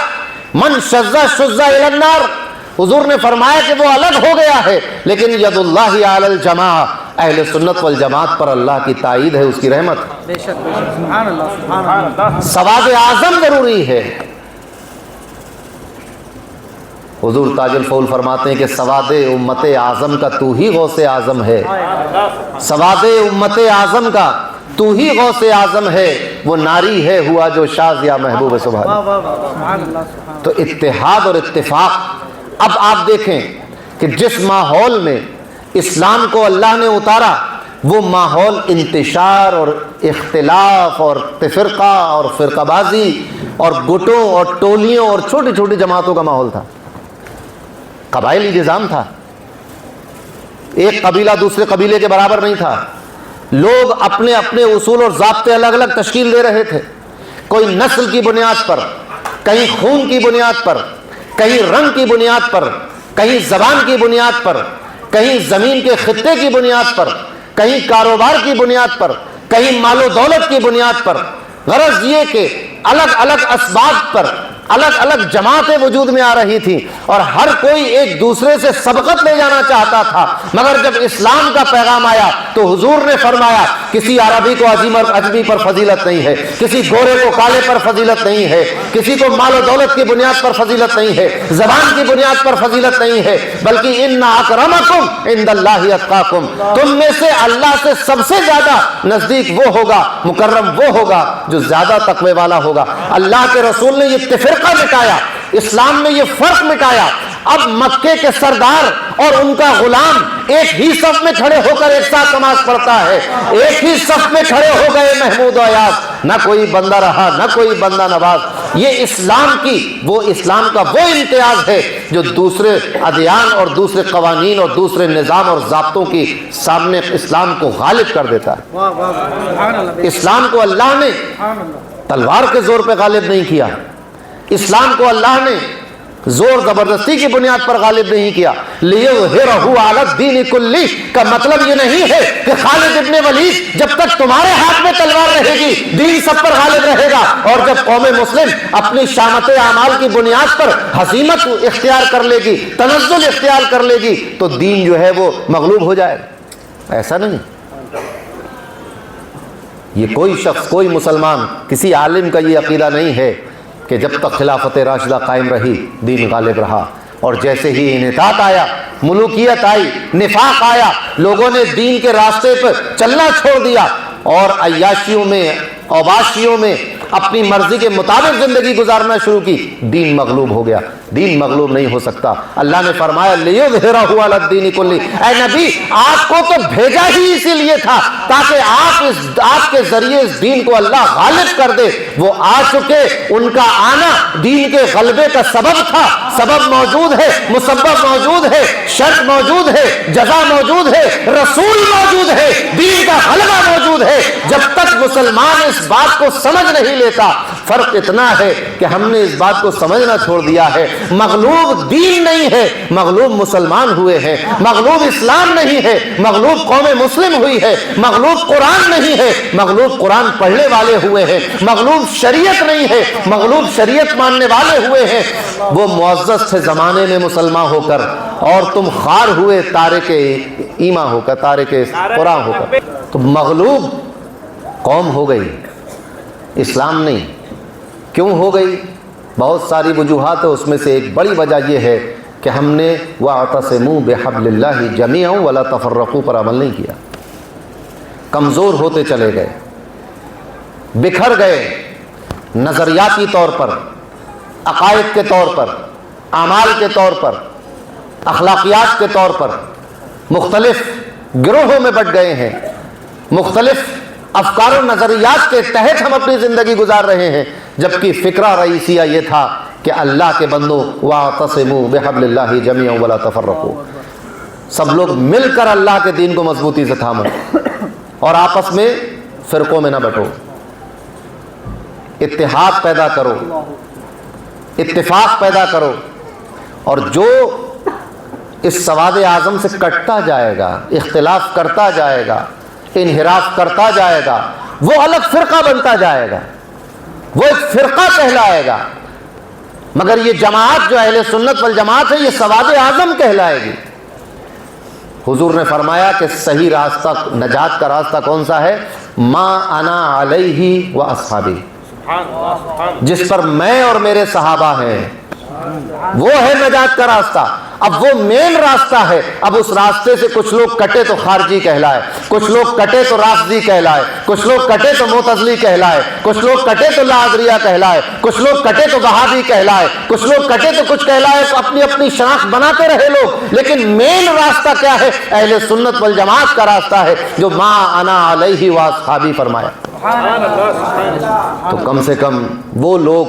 من شذ شذ الی النار، حضور نے فرمایا کہ وہ الگ ہو گیا ہے، لیکن ید اللہ علی الجماع، اہل سنت والجماعت پر اللہ کی تائید ہے، اس کی رحمت ہے۔ بے شک بے شک، سبحان اللہ سبحان اللہ۔ سواد اعظم ضروری ہے۔ حضور تاج الفول فرماتے ہیں کہ سواد امت اعظم کا تو ہی غوث اعظم ہے، سواد امت اعظم کا تو ہی غوث اعظم ہے، وہ ناری ہے ہوا جو شاذ یا محبوب سبحان اللہ۔ واہ واہ واہ، سبحان اللہ سبحان تو اتحاد اور اتفاق۔ اب آپ دیکھیں کہ جس ماحول میں اسلام کو اللہ نے اتارا، وہ ماحول انتشار اور اختلاف اور تفرقہ اور فرقہ بازی اور گٹوں اور ٹولیوں اور چھوٹی چھوٹی جماعتوں کا ماحول تھا، قبائلی نظام تھا، ایک قبیلہ دوسرے قبیلے کے برابر نہیں تھا، لوگ اپنے اپنے اصول اور ضابطے الگ الگ تشکیل دے رہے تھے، کوئی نسل کی بنیاد پر، کہیں خون کی بنیاد پر، کہیں رنگ کی بنیاد پر، کہیں زبان کی بنیاد پر، کہیں زمین کے خطے کی بنیاد پر، کہیں کاروبار کی بنیاد پر، کہیں مال و دولت کی بنیاد پر۔ غرض یہ کہ الگ الگ اسباب پر الگ الگ جماعتیں وجود میں آ رہی تھیں اور ہر کوئی ایک دوسرے سے سبقت لے جانا چاہتا تھا، مگر جب اسلام کا پیغام آیا تو حضور نے فرمایا کسی عربی کو عجمی پر فضیلت نہیں ہے، کسی گورے کو کالے پر فضیلت نہیں ہے، کسی کو مال و دولت کی بنیاد پر فضیلت نہیں ہے، زبان کی بنیاد پر فضیلت نہیں ہے، بلکہ ان اکرمکم عند اللہ اتقاکم، تم میں سے اللہ سے سب سے زیادہ نزدیک وہ ہوگا، مکرم وہ ہوگا جو زیادہ تقوی والا ہوگا۔ اللہ کے رسول نے یہ تفرقہ مٹایا، اسلام نے یہ فرق مٹایا۔ اب مکے کے سردار اور ان کا غلام ایک ہی صف میں کھڑے ہو کر ایک ساتھ نماز پڑھتا ہے، ایک ہی صف میں کھڑے ہو گئے محمود و ایاز، نہ کوئی بندہ رہا نہ کوئی بندہ نواز۔ یہ اسلام کا وہ امتیاز ہے جو دوسرے ادیان اور دوسرے قوانین اور دوسرے نظام اور ضابطوں کی سامنے اسلام کو غالب کر دیتا ہے۔ واہ واہ واہ، سبحان اللہ، اسلام کو اللہ نے سبحان اللہ۔ تلوار کے زور پہ غالب نہیں کیا، اسلام کو اللہ نے زور زبردستی کی بنیاد پر غالب نہیں کیا۔ لِيُظْهِرَهُ عَلَى الدِّينِ كُلِّهِ کا مطلب یہ نہیں ہے کہ خالد ابن ولید جب تک تمہارے ہاتھ میں تلوار رہے گی دین سب پر غالب رہے گا، اور جب قوم مسلم اپنی شامت اعمال کی بنیاد پر ہزیمت اختیار کر لے گی، تنزل اختیار کر لے گی، تو دین جو ہے وہ مغلوب ہو جائے گا۔ ایسا نہیں، یہ کوئی شخص کوئی مسلمان کسی عالم کا یہ عقیدہ نہیں ہے کہ جب تک خلافت راشدہ قائم رہی دین غالب رہا، اور جیسے ہی انحطاط آیا، ملوکیت آئی، نفاق آیا، لوگوں نے دین کے راستے پر چلنا چھوڑ دیا اور عیاشیوں میں اوباشیوں میں اپنی مرضی کے مطابق زندگی گزارنا شروع کی، دین مغلوب ہو گیا۔ دین مغلوب نہیں ہو سکتا۔ اللہ نے فرمایا لِيُظْهِرَهُ عَلَى الدِّينِ كُلِّهِ، اے نبی آپ کو تو بھیجا ہی اسی لیے تھا تاکہ آپ کے ذریعے اس دین کو اللہ غالب کر دے۔ وہ آ چکے، ان کا آنا دین کے غلبے کا سبب تھا۔ سبب موجود ہے، مسبب موجود ہے، شرط موجود ہے، جزا موجود ہے، رسول موجود ہے، دین کا غلبہ موجود ہے۔ جب تک مسلمان اس بات کو سمجھ نہیں لیتا، فرق اتنا ہے کہ ہم نے اس بات کو سمجھنا چھوڑ دیا ہے۔ مغلوب دین نہیں ہے، مغلوب مسلمان ہوئے ہیں۔ مغلوب اسلام نہیں ہے، مغلوب قوم مسلم ہوئی ہے۔ مغلوب قرآن نہیں ہے، مغلوب قرآن پڑھنے والے ہوئے ہیں۔ مغلوب شریعت نہیں ہے، مغلوب شریعت ماننے والے ہوئے ہیں۔ وہ معزز تھے زمانے میں مسلمان ہو کر، اور تم خار ہوئے تارک ایمان ہو کر، تارک قرآن ہو کر۔ تو مغلوب قوم ہو گئی، اسلام نہیں۔ کیوں ہو گئی؟ بہت ساری وجوہات ہے، اس میں سے ایک بڑی وجہ یہ ہے کہ ہم نے وَاعْتَصِمُوا بِحَبْلِ اللَّهِ جَمِيعًا وَلَا تَفَرَّقُوا پر عمل نہیں کیا، کمزور ہوتے چلے گئے، بکھر گئے، نظریاتی طور پر، عقائد کے طور پر، اعمال کے طور پر، اخلاقیات کے طور پر مختلف گروہوں میں بٹ گئے ہیں، مختلف افکار و نظریات کے تحت ہم اپنی زندگی گزار رہے ہیں، جبکہ فکرہ رئیسیہ یہ تھا کہ اللہ کے بندوں وَاعْتَصِمُوا بِحَبْلِ اللَّهِ جَمِيعًا وَلَا تَفَرَّقُوا، سب لوگ مل کر اللہ کے دین کو مضبوطی سے تھامو اور آپس میں فرقوں میں نہ بٹو، اتحاد پیدا کرو، اتفاق پیدا کرو، اور جو اس سواد اعظم سے کٹتا جائے گا، اختلاف کرتا جائے گا، انحراف کرتا جائے گا، وہ الگ فرقہ بنتا جائے گا، وہ ایک فرقہ کہلائے گا۔ مگر یہ جماعت جو اہل سنت والجماعت ہے یہ سواد اعظم کہلائے گی۔ حضور نے فرمایا کہ صحیح راستہ، نجات کا راستہ کون سا ہے؟ ما انا علیہ و اصحابی، جس پر میں اور میرے صحابہ ہیں، وہ ہے نجات کا راستہ۔ اب وہ مین راستہ ہے، اب اس راستے سے کچھ لوگ کٹے تو خارجی کہلائے، کچھ لوگ کٹے تو رافضی کہلائے، کچھ لوگ کٹے تو معتزلی کہلائے، کچھ لوگ کٹے تو لاذریہ کہلائے، کچھ لوگ کٹے تو وہابی کہلائے، کچھ لوگ کٹے تو کچھ کہلائے، تو اپنی اپنی شناخت بناتے رہے لوگ، لیکن مین راستہ کیا ہے؟ اہل سنت والجماعت کا راستہ ہے، جو ما انا علیہ و اصحابی فرمایا۔ تو کم سے کم وہ لوگ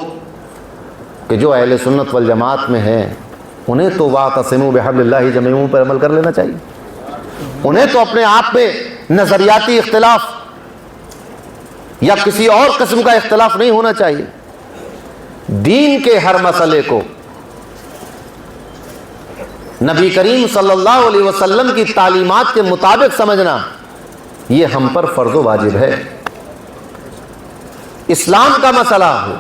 کہ جو اہل سنت والجماعت میں ہیں، انہیں تو واعتصموا بحبل اللہ جميعا پر عمل کر لینا چاہیے۔ انہیں تو اپنے آپ میں نظریاتی اختلاف یا کسی اور قسم کا اختلاف نہیں ہونا چاہیے۔ دین کے ہر مسئلے کو نبی کریم صلی اللہ علیہ وسلم کی تعلیمات کے مطابق سمجھنا، یہ ہم پر فرض و واجب ہے۔ اسلام کا مسئلہ ہو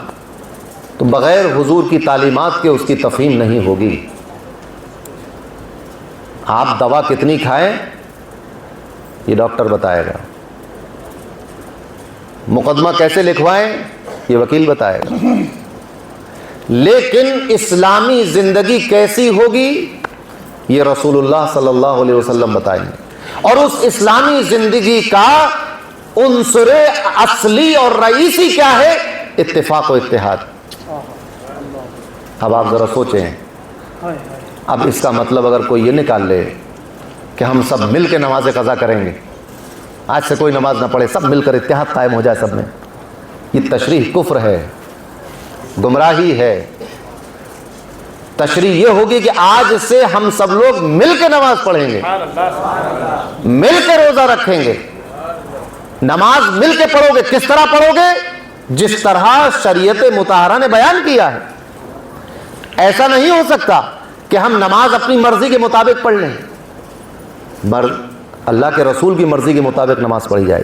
تو بغیر حضور کی تعلیمات کے اس کی تفہیم نہیں ہوگی۔ آپ دوا کتنی کھائیں یہ ڈاکٹر بتائے گا، مقدمہ کیسے لکھوائیں یہ وکیل بتائے گا، لیکن اسلامی زندگی کیسی ہوگی یہ رسول اللہ صلی اللہ علیہ وسلم بتائیں گے۔ اور اس اسلامی زندگی کا عنصر اصلی اور رئیسی کیا ہے؟ اتفاق و اتحاد۔ اب آپ ذرا سوچیں، اب اس کا مطلب اگر کوئی یہ نکال لے کہ ہم سب مل کے نماز قضا کریں گے، آج سے کوئی نماز نہ پڑھے، سب مل کر اتحاد قائم ہو جائے سب میں، یہ تشریح کفر ہے، گمراہی ہے۔ تشریح یہ ہوگی کہ آج سے ہم سب لوگ مل کے نماز پڑھیں گے، مل کے روزہ رکھیں گے، نماز مل کے پڑھو گے۔ کس طرح پڑھو گے؟ جس طرح شریعت مطہرہ نے بیان کیا ہے۔ ایسا نہیں ہو سکتا کہ ہم نماز اپنی مرضی کے مطابق پڑھ لیں، اللہ کے رسول کی مرضی کے مطابق نماز پڑھی جائے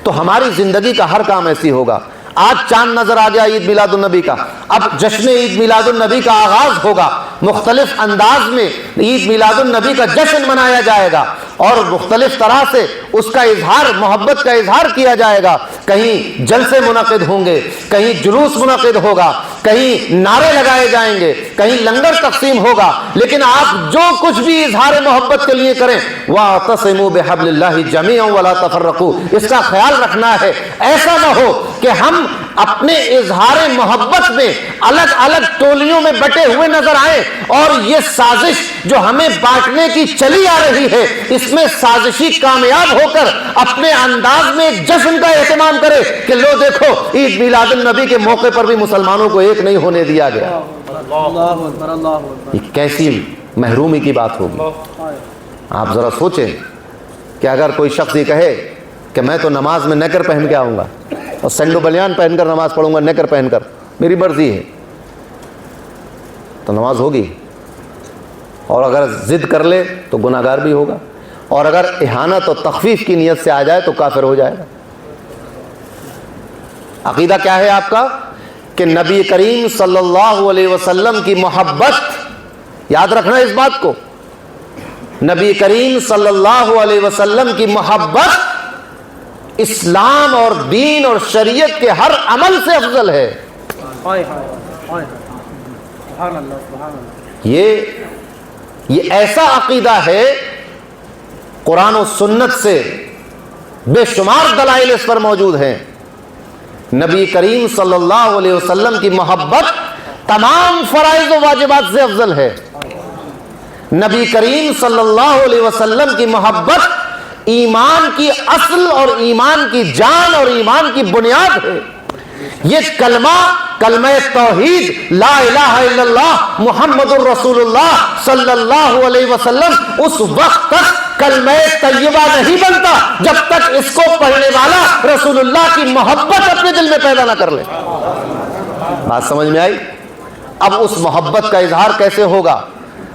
تو ہماری زندگی کا ہر کام ایسی ہوگا۔ آج چاند نظر آ گیا عید میلاد النبی کا، اب جشن عید میلاد النبی کا آغاز ہوگا، مختلف انداز میں عید میلاد النبی کا جشن منایا جائے گا اور مختلف طرح سے اس کا اظہار، محبت کا اظہار کیا جائے گا۔ کہیں جلسے منعقد ہوں گے، کہیں جلوس منعقد ہوگا، کہیں نعرے لگائے جائیں گے، کہیں لنگر تقسیم ہوگا، لیکن آپ جو کچھ بھی اظہار محبت کے لیے کریں، وَاعْتَصِمُوا بِحَبْلِ اللَّهِ جَمِيعًا وَلَا تَفَرَّقُوا، اس کا خیال رکھنا ہے۔ ایسا نہ ہو کہ ہم اپنے اظہار محبت میں الگ الگ ٹولیوں میں بٹے ہوئے نظر آئیں، اور یہ سازش جو ہمیں بانٹنے کی چلی آ رہی ہے، اس میں سازشی کامیاب ہو کر اپنے انداز میں جشن کا اہتمام کرے کہ لو دیکھو عید میلاد النبی کے موقع پر بھی مسلمانوں کو ایک نہیں ہونے دیا گیا۔ یہ کیسی محرومی کی بات ہوگی۔ آپ ذرا سوچیں کہ اگر کوئی شخص یہ کہے کہ میں تو نماز میں نیکر پہن کے آؤں گا اور سینڈو بلیان پہن کر نماز پڑھوں گا، نیکر پہن کر، میری مرضی ہے، تو نماز ہوگی، اور اگر ضد کر لے تو گناہ گار بھی ہوگا، اور اگر اہانت اور تخفیف کی نیت سے آ جائے تو کافر ہو جائے گا۔ عقیدہ کیا ہے آپ کا؟ کہ نبی کریم صلی اللہ علیہ وسلم کی محبت، یاد رکھنا اس بات کو، نبی کریم صلی اللہ علیہ وسلم کی محبت اسلام اور دین اور شریعت کے ہر عمل سے افضل ہے۔ یہ ایسا عقیدہ ہے، قرآن و سنت سے بے شمار دلائل اس پر موجود ہیں۔ نبی کریم صلی اللہ علیہ وسلم کی محبت تمام فرائض و واجبات سے افضل ہے۔ نبی کریم صلی اللہ علیہ وسلم کی محبت ایمان کی اصل اور ایمان کی جان اور ایمان کی بنیاد ہے۔ یہ کلمہ توحید لا الہ الا اللہ محمد الرسول اللہ صلی اللہ علیہ وسلم اس وقت تک کلمہ طیبہ نہیں بنتا جب تک اس کو پڑھنے والا رسول اللہ کی محبت اپنے دل میں پیدا نہ کر لے۔ بات سمجھ میں آئی؟ اب اس محبت کا اظہار کیسے ہوگا؟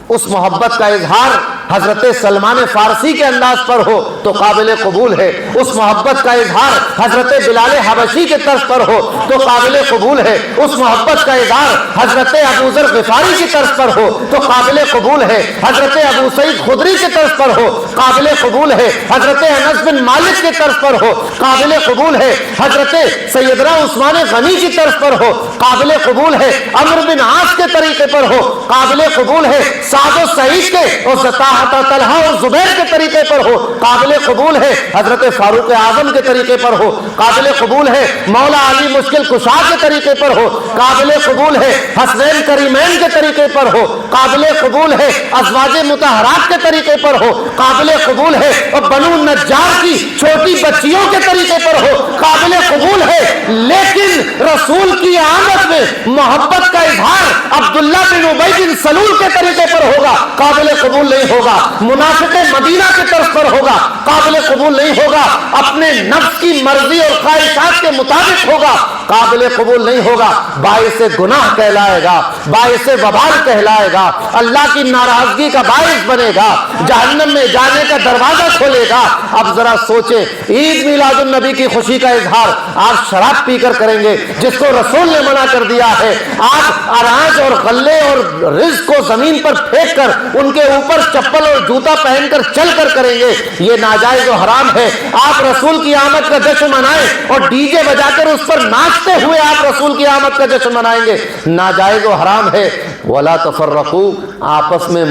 اس محبت کا اظہار حضرت سلمان فارسی کے انداز پر ہو تو قابل قبول ہے، اس محبت کا اظہار حضرت بلال حبشی کے طرز پر ہو تو قابل قبول ہے، اس محبت کا اظہار حضرت ابو ذر غفاری کی طرز پر ہو تو قابل قبول ہے، حضرت ابو سعید خدری کی طرز پر ہو قابل قبول ہے، حضرت انس بن مالک کی طرز پر ہو قابل قبول ہے، حضرت سیدنا عثمان غنی کی طرز پر ہو قابل قبول ہے، عمرو بن عاص کے طریقے پر ہو قابل قبول ہے، سعد و سعید کے اور طلحہ اور زبیر کے طریقے پر ہو قابل قبول ہے، حضرت فاروق اعظم کے طریقے پر ہو قابل قبول ہے، مولا علی مشکل کشا کے طریقے پر ہو قابل قبول ہے، حسنین کریمین کے طریقے پر ہو قابل قبول ہے، ازواج مطہرات کے طریقے پر ہو قابل قبول ہے، اور بنو نجار کی چھوٹی بچیوں کے طریقے پر ہو قابل قبول ہے، لیکن رسول کی آمد میں محبت کا اظہار عبداللہ بن ابی بن سلول کے طریقے پر ہوگا قابل قبول نہیں ہوگا، منافق مدینہ کے طرف پر ہوگا قابل قبول نہیں ہوگا، اپنے نفس کی مرضی اور خواہشات کے مطابق ہوگا قابل قبول نہیں ہوگا، باعث گناہ کہلائے گا، باعث وبال کہلائے گا، اللہ کی ناراضگی کا باعث بنے گا، جہنم میں جانے کا دروازہ کھولے گا۔ اب ذرا سوچیں، عید میلاد النبی کی خوشی کا اظہار آپ شراب پی کر کریں گے جس کو رسول نے منع کر دیا ہے، آپ اناج اور غلے اور رزق کو زمین پر پھینک کر ان کے اوپر چپل اور جوتا پہن کر چل کر کریں گے، یہ ناجائز و حرام ہے۔ آپ رسول کی آمد کا جشن منائیں اور ڈی جے بجا کر اس پر ناچتے ہوئے آپ رسول کی آمد کا جشن منائیں گے، ناجائز و حرام ہے۔ وَلَا تَفَرَّقُوا، آپس میں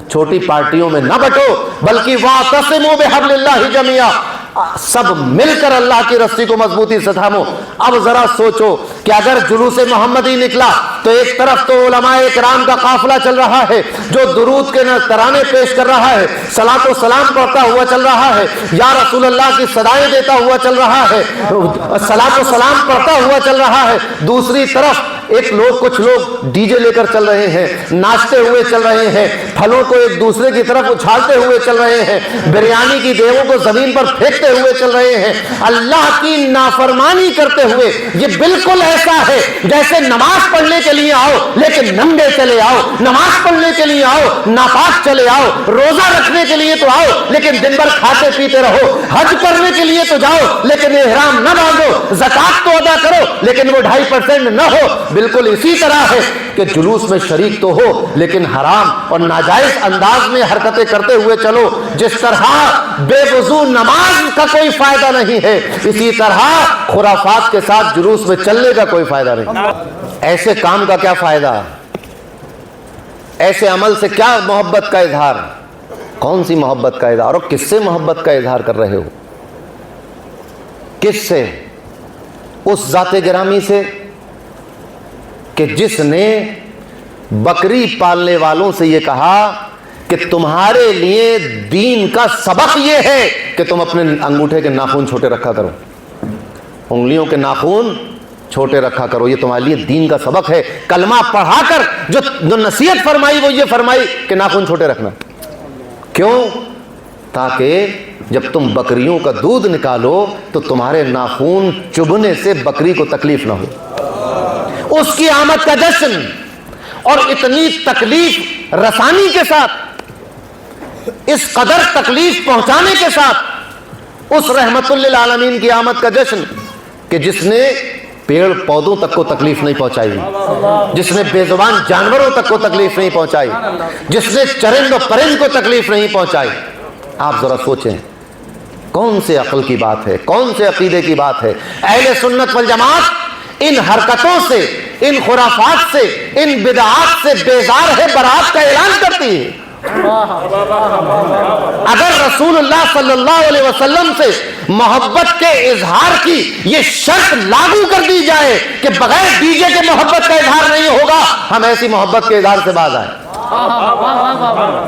چھوٹی پارٹیوں میں نہ بٹو، بلکہ وَاعْتَصِمُوا بِحَبْلِ اللَّهِ جَمِيعًا، سب مل کر اللہ کی رسی کو مضبوطی سے تھامو۔ اب ذرا سوچو کہ اگر جلوس محمدی نکلا تو ایک طرف تو علماء اکرام کا قافلہ چل رہا ہے جو درود کے ترانے پیش کر رہا ہے، صلاۃ و سلام پڑھتا ہوا چل رہا ہے، یا رسول اللہ کی صدائیں دیتا ہوا چل رہا ہے، صلاۃ و سلام پڑھتا ہوا چل رہا ہے، دوسری طرف کچھ لوگ ڈی جے لے کر چل رہے ہیں، ناچتے ہوئے چل رہے ہیں، پھلوں کو ایک دوسرے کی طرف اچھالتے ہوئے چل رہے ہیں، بریانی کی دیگوں کو زمین پر پھینکتے ہوئے چل رہے ہیں، اللہ کی نافرمانی کرتے ہوئے۔ یہ بالکل ایسا ہے جیسے نماز پڑھنے کے لیے آؤ لیکن ننگے چلے آؤ، نماز پڑھنے کے لیے آؤ ناپاک چلے آؤ، روزہ رکھنے کے لیے تو آؤ لیکن دن بھر کھاتے پیتے رہو، حج کرنے کے لیے تو جاؤ لیکن احرام نہ باندھو، زکات تو ادا کرو لیکن وہ 2.5% نہ ہو۔ بالکل اسی طرح ہے کہ جلوس میں شریک تو ہو لیکن حرام اور ناجائز انداز میں حرکتیں کرتے ہوئے چلو۔ جس طرح بے وضو نماز کا کوئی فائدہ نہیں ہے، اسی طرح خرافات کے ساتھ جلوس میں چلنے کا کوئی فائدہ نہیں۔ ایسے کام کا کیا فائدہ؟ ایسے عمل سے کیا محبت کا اظہار؟ کون سی محبت کا اظہار؟ اور کس سے محبت کا اظہار کر رہے ہو؟ کس سے؟ اس ذات گرامی سے کہ جس نے بکری پالنے والوں سے یہ کہا کہ تمہارے لیے دین کا سبق یہ ہے کہ تم اپنے انگوٹھے کے ناخن چھوٹے رکھا کرو، انگلیوں کے ناخن چھوٹے رکھا کرو، یہ تمہارے لیے دین کا سبق ہے۔ کلمہ پڑھا کر جو نصیحت فرمائی وہ یہ فرمائی کہ ناخن چھوٹے رکھنا۔ کیوں؟ تاکہ جب تم بکریوں کا دودھ نکالو تو تمہارے ناخن چبھنے سے بکری کو تکلیف نہ ہو۔ اس کی آمد کا جشن اور اتنی تکلیف رسانی کے ساتھ، اس قدر تکلیف پہنچانے کے ساتھ اس رحمت للعالمین کی آمد کا جشن کہ جس نے پیڑ پودوں تک کو تکلیف نہیں پہنچائی، جس نے بے زبان جانوروں تک کو تکلیف نہیں پہنچائی، جس نے چرند و پرند کو تکلیف نہیں پہنچائی۔ آپ ذرا سوچیں کون سے عقل کی بات ہے، کون سے عقیدے کی بات ہے؟ اہل سنت والجماعت ان حرکتوں سے، ان خرافات سے، ان بدعات سے بیزار ہے، برات کا اعلان کرتی ہے۔ اگر رسول اللہ صلی اللہ علیہ وسلم سے محبت کے اظہار کی یہ شرط لاگو کر دی جائے کہ بغیر ڈی جے کے محبت کا اظہار نہیں ہوگا، ہم ایسی محبت کے اظہار سے باز آئیں۔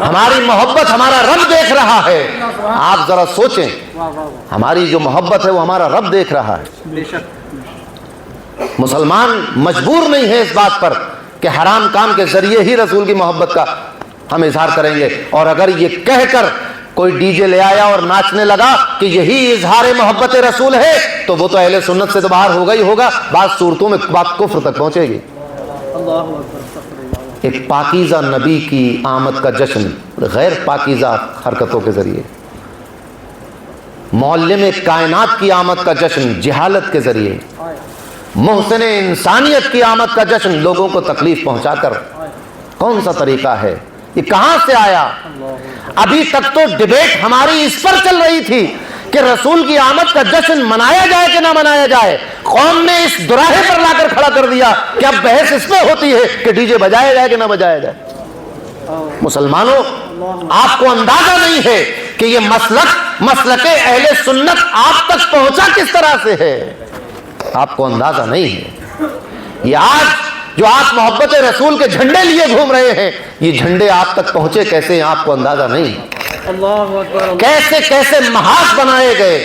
ہماری محبت ہمارا رب دیکھ رہا ہے۔ آپ ذرا سوچیں، ہماری جو محبت ہے وہ ہمارا رب دیکھ رہا ہے۔ مسلمان مجبور نہیں ہے اس بات پر کہ حرام کام کے ذریعے ہی رسول کی محبت کا ہم اظہار کریں گے، اور اگر یہ کہہ کر کوئی ڈی جے لے آیا اور ناچنے لگا کہ یہی اظہار محبت رسول ہے تو وہ تو اہل سنت سے تو باہر ہوگا ہی ہوگا، بعض صورتوں میں بات کفر تک پہنچے گی۔ ایک پاکیزہ نبی کی آمد کا جشن غیر پاکیزہ حرکتوں کے ذریعے، معلم کائنات کی آمد کا جشن جہالت کے ذریعے، محسن انسانیت کی آمد کا جشن لوگوں کو تکلیف پہنچا کر، کون سا طریقہ ہے؟ یہ کہاں سے آیا؟ ابھی تک تو ڈیبیٹ ہماری اس پر چل رہی تھی کہ رسول کی آمد کا جشن منایا جائے کہ نہ منایا جائے۔ قوم نے اس دراہے پر لا کر کھڑا کر دیا کہ اب بحث اس پہ ہوتی ہے کہ ڈی جے بجایا جائے کہ نہ بجایا جائے۔ مسلمانوں، آپ کو اندازہ نہیں ہے کہ یہ مسلک اہل سنت آپ تک پہنچا کس طرح سے ہے، آپ کو اندازہ نہیں ہے۔ یہ آج جو آپ محبت رسول کے جھنڈے لیے گھوم رہے ہیں، یہ جھنڈے آپ تک پہنچے کیسے ہیں آپ کو اندازہ نہیں ہے۔ کیسے کیسے محاذ بنائے گئے،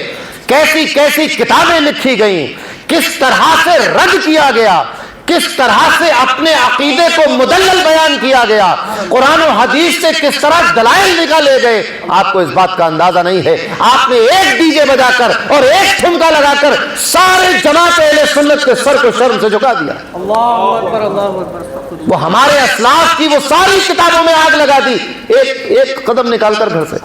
کیسی کیسی کتابیں لکھی گئیں، کس طرح سے رد کیا گیا، کس طرح سے اپنے عقیدے کو مدلل بیان کیا گیا، قرآن و حدیث سے کس طرح دلائل نکالے گئے، آپ کو اس بات کا اندازہ نہیں ہے۔ آپ نے ایک ڈی جے بجا کر اور ایک ٹھمکا لگا کر سارے جماعت اہل سنت کے سر کو شرم سے جھکا دیا۔ اللہ اکبر، اللہ اکبر۔ وہ ہمارے اسلاف کی وہ ساری کتابوں میں آگ لگا دی، ایک قدم نکال کر گھر سے،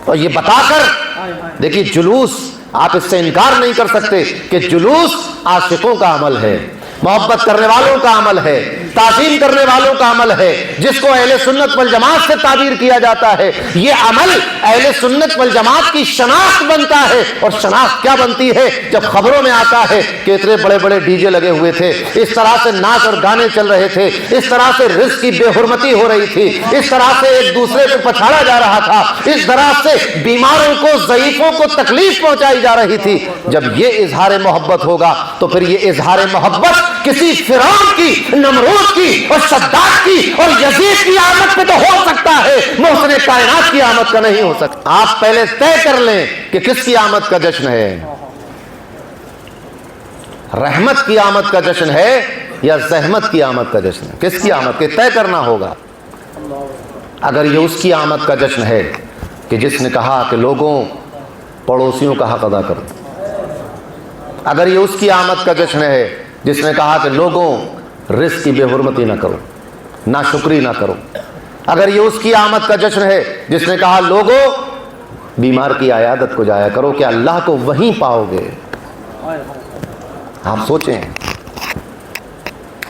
اور یہ بتا کر دیکھیے جلوس، آپ اس سے انکار نہیں کر سکتے کہ جلوس عاشقوں کا عمل ہے، محبت کرنے والوں کا عمل ہے، تعظیم کرنے والوں کا عمل ہے، جس کو اہل سنت والجماعت سے تعبیر کیا جاتا ہے۔ یہ عمل اہل سنت والجماعت کی شناخت بنتا ہے، اور شناخت کیا بنتی ہے؟ جب خبروں میں آتا ہے کہ اتنے بڑے بڑے ڈی جے لگے ہوئے تھے، اس طرح سے ناچ اور گانے چل رہے تھے، اس طرح سے رزق کی بے حرمتی ہو رہی تھی، اس طرح سے ایک دوسرے کو پچھاڑا جا رہا تھا، اس طرح سے بیماروں کو، ضعیفوں کو تکلیف پہنچائی جا رہی تھی۔ جب یہ اظہار محبت ہوگا تو پھر یہ اظہار محبت کسی فرعون کی، نمرود کی اور شداد کی اور یزید کی آمد پہ تو ہو سکتا ہے، محسن کائنات کی آمد کا نہیں ہو سکتا۔ آپ پہلے طے کر لیں کہ کس کی آمد کا جشن ہے، رحمت کی آمد کا جشن ہے یا زحمت کی آمد کا جشن ہے؟ کس کی آمد کے طے کرنا ہوگا۔ اگر یہ اس کی آمد کا جشن ہے کہ جس نے کہا کہ لوگوں پڑوسیوں کا حق ادا کرو، اگر یہ اس کی آمد کا جشن ہے جس نے کہا کہ لوگوں رزق کی بے حرمتی نہ کرو، ناشکری نہ کرو، اگر یہ اس کی آمد کا جشن ہے جس نے کہا لوگوں بیمار کی عیادت کو جایا کرو کہ اللہ کو وہیں پاؤ گے، آپ سوچیں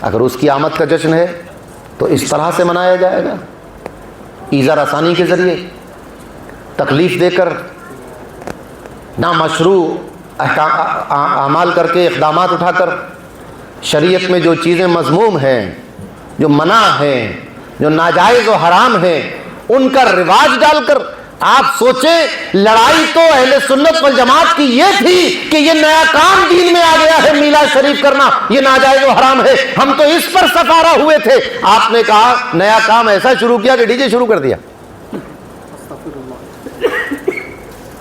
اگر اس کی آمد کا جشن ہے تو اس طرح سے منایا جائے گا، ایذا رسانی کے ذریعے، تکلیف دے کر، نامشروع اعمال کر کے، اقدامات اٹھا کر، شریعت میں جو چیزیں مذموم ہیں، جو منع ہیں، جو ناجائز و حرام ہیں، ان کا رواج ڈال کر۔ آپ سوچیں لڑائی تو اہل سنت والجماعت کی یہ تھی کہ یہ نیا کام دین میں آ گیا ہے، میلاد شریف کرنا یہ ناجائز و حرام ہے، ہم تو اس پر سفارہ ہوئے تھے۔ آپ نے کہا نیا کام ایسا شروع کیا کہ ڈی جے شروع کر دیا۔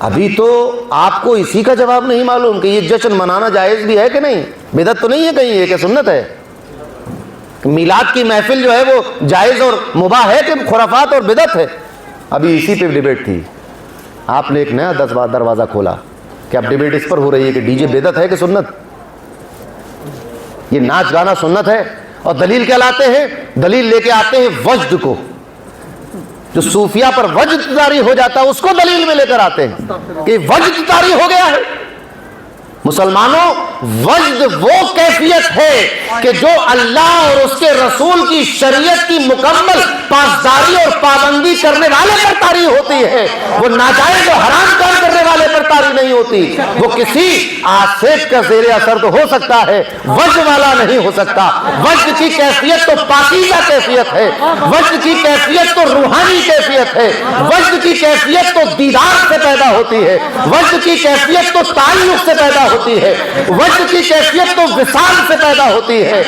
ابھی تو آپ کو اسی کا جواب نہیں معلوم کہ یہ جشن منانا جائز بھی ہے کہ نہیں، بدعت تو نہیں ہے کہیں یہ کہ سنت ہے؟ میلاد کی محفل جو ہے وہ جائز اور مباح ہے کہ خرافات اور بدعت ہے؟ ابھی اسی پہ ڈیبیٹ تھی، آپ نے ایک نیا دروازہ کھولا کہ اب ڈیبیٹ اس پر ہو رہی ہے کہ ڈی جے بدعت ہے کہ سنت، یہ ناچ گانا سنت ہے۔ اور دلیل کیا لاتے ہیں؟ دلیل لے کے آتے ہیں وجد کو، جو صوفیہ پر وجد طاری ہو جاتا ہے اس کو دلیل میں لے کر آتے ہیں کہ وجد طاری ہو گیا ہے۔ مسلمانوں، وجد وہ کیفیت ہے کہ جو اللہ اور اس کے رسول کی شریعت کی مکمل پاسداری اور پابندی کرنے والے پر طاری ہوتی ہے، وہ ناجائز و حرام کام کرنے والے پر طاری نہیں ہوتی۔ وہ کسی آصف کا زیر اثر تو ہو سکتا ہے، وجد والا نہیں ہو سکتا۔ وجد کی کیفیت تو پاکیزہ کیفیت ہے، وجد کی کیفیت تو روحانی کیفیت ہے، وجد کی کیفیت تو دیدار سے پیدا ہوتی ہے، وجد کی کیفیت تو تعلق سے پیدا ہوتی ہے، وجد کی کیفیت تو وصال سے پیدا ہوتی ہے۔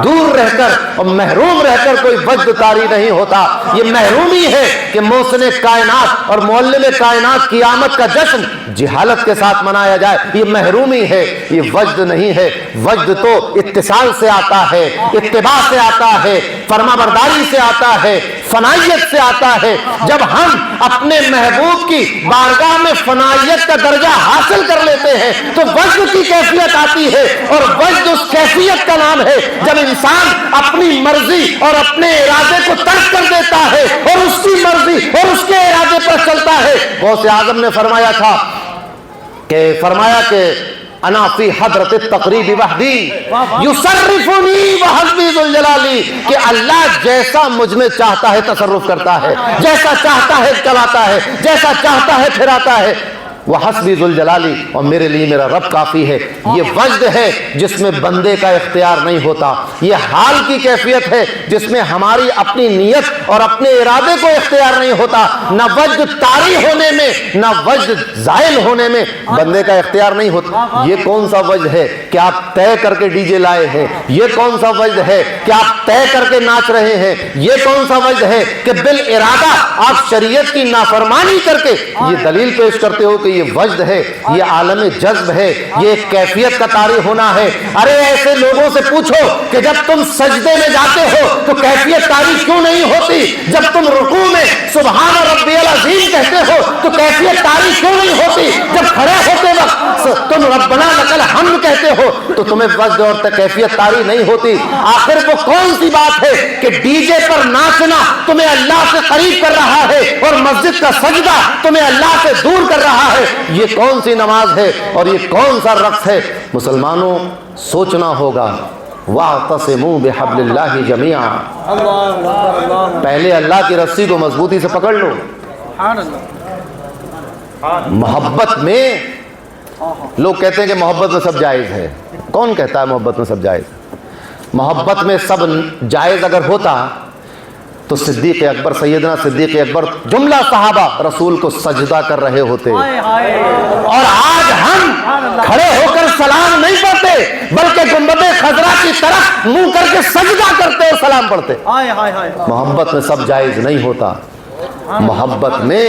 دور رہ کر اور محروم رہ کر کوئی وجد طاری نہیں ہوتا۔ یہ محرومی ہے کہ محسن کائنات اور معلم کائنات کی آمد کا جشن جہالت کے ساتھ منایا جائے، یہ محرومی ہے، یہ وجد نہیں ہے۔ وجد تو اتصال سے آتا ہے، اتباع سے آتا ہے، فرما برداری سے آتا ہے، فنائیت سے آتا ہے. جب ہم اپنے محبوب کی بارگاہ میں فنائیت کا درجہ حاصل کر لیتے ہیں تو وجد کی کیفیت آتی ہے, اور وجد اس کیفیت کا نام ہے جب انسان اپنی مرضی اور اپنے ارادے کو ترک کر دیتا ہے اور اس کی مرضی اور اس کے ارادے پر چلتا ہے. غوث اعظم نے فرمایا تھا کہ انا فی حضرت التقریب وحدی یصرفنی وحسبی ذو الجلالی, کہ اللہ جیسا مجھ میں چاہتا ہے تصرف کرتا ہے, جیسا چاہتا ہے چلاتا ہے, جیسا چاہتا ہے پھراتا ہے. وحسبی ذو الجلالی, اور میرے لیے میرا رب کافی ہے. یہ وجد ہے جس میں بندے کا اختیار نہیں ہوتا. یہ حال کی کیفیت ہے جس میں ہماری اپنی نیت اور اپنے ارادے کو اختیار نہیں ہوتا. نہ وجد طاری ہونے میں نہ وجد زائل ہونے میں بندے کا اختیار نہیں ہوتا. یہ کون سا وجد ہے کہ آپ طے کر کے ڈی جے لائے ہیں؟ یہ کون سا وجد ہے کہ آپ طے کر کے ناچ رہے ہیں؟ یہ کون سا وجد ہے کہ بالارادہ آپ شریعت کی نافرمانی کر کے یہ دلیل پیش کرتے ہو کہ یہ وجد ہے, یہ عالم جذب ہے, یہ ایک کیفیت کا طاری ہونا ہے؟ ارے ایسے لوگوں سے پوچھو کہ جب تم سجدے میں جاتے ہو تو کیفیت طاری کیوں نہیں ہوتی؟ جب تم رکوع میں سبحان ربی العظیم کہتے ہو تو کیفیت طاری کیوں نہیں ہوتی؟ جب کھڑے ہوتے وقت تم ربنا لک الحمد کہتے ہو تو تمہیں وجد اور کیفیت طاری نہیں ہوتی. آخر وہ کون سی بات ہے کہ ڈی جے پر ناچنا تمہیں اللہ سے قریب کر رہا ہے اور مسجد کا سجدہ تمہیں اللہ سے دور کر رہا ہے؟ یہ کون سی نماز ہے اور یہ کون سا رقص ہے؟ مسلمانوں سوچنا ہوگا. وَاعْتَصِمُوا بِحَبْلِ اللَّهِ جَمِيعًا, پہلے اللہ کی رسی کو مضبوطی سے پکڑ لو. محبت میں لوگ کہتے ہیں کہ محبت میں سب جائز ہے. کون کہتا ہے محبت میں سب جائز؟ محبت میں سب جائز اگر ہوتا تو صدیق اکبر, سیدنا صدیق اکبر, جملہ صحابہ رسول کو سجدہ کر رہے ہوتے. اور آج ہم کھڑے ہو کر سلام نہیں پڑھتے بلکہ گنبد خضرا کی طرف منہ کر کے سجدہ کرتے اور سلام پڑھتے. محبت میں سب جائز نہیں ہوتا. محبت میں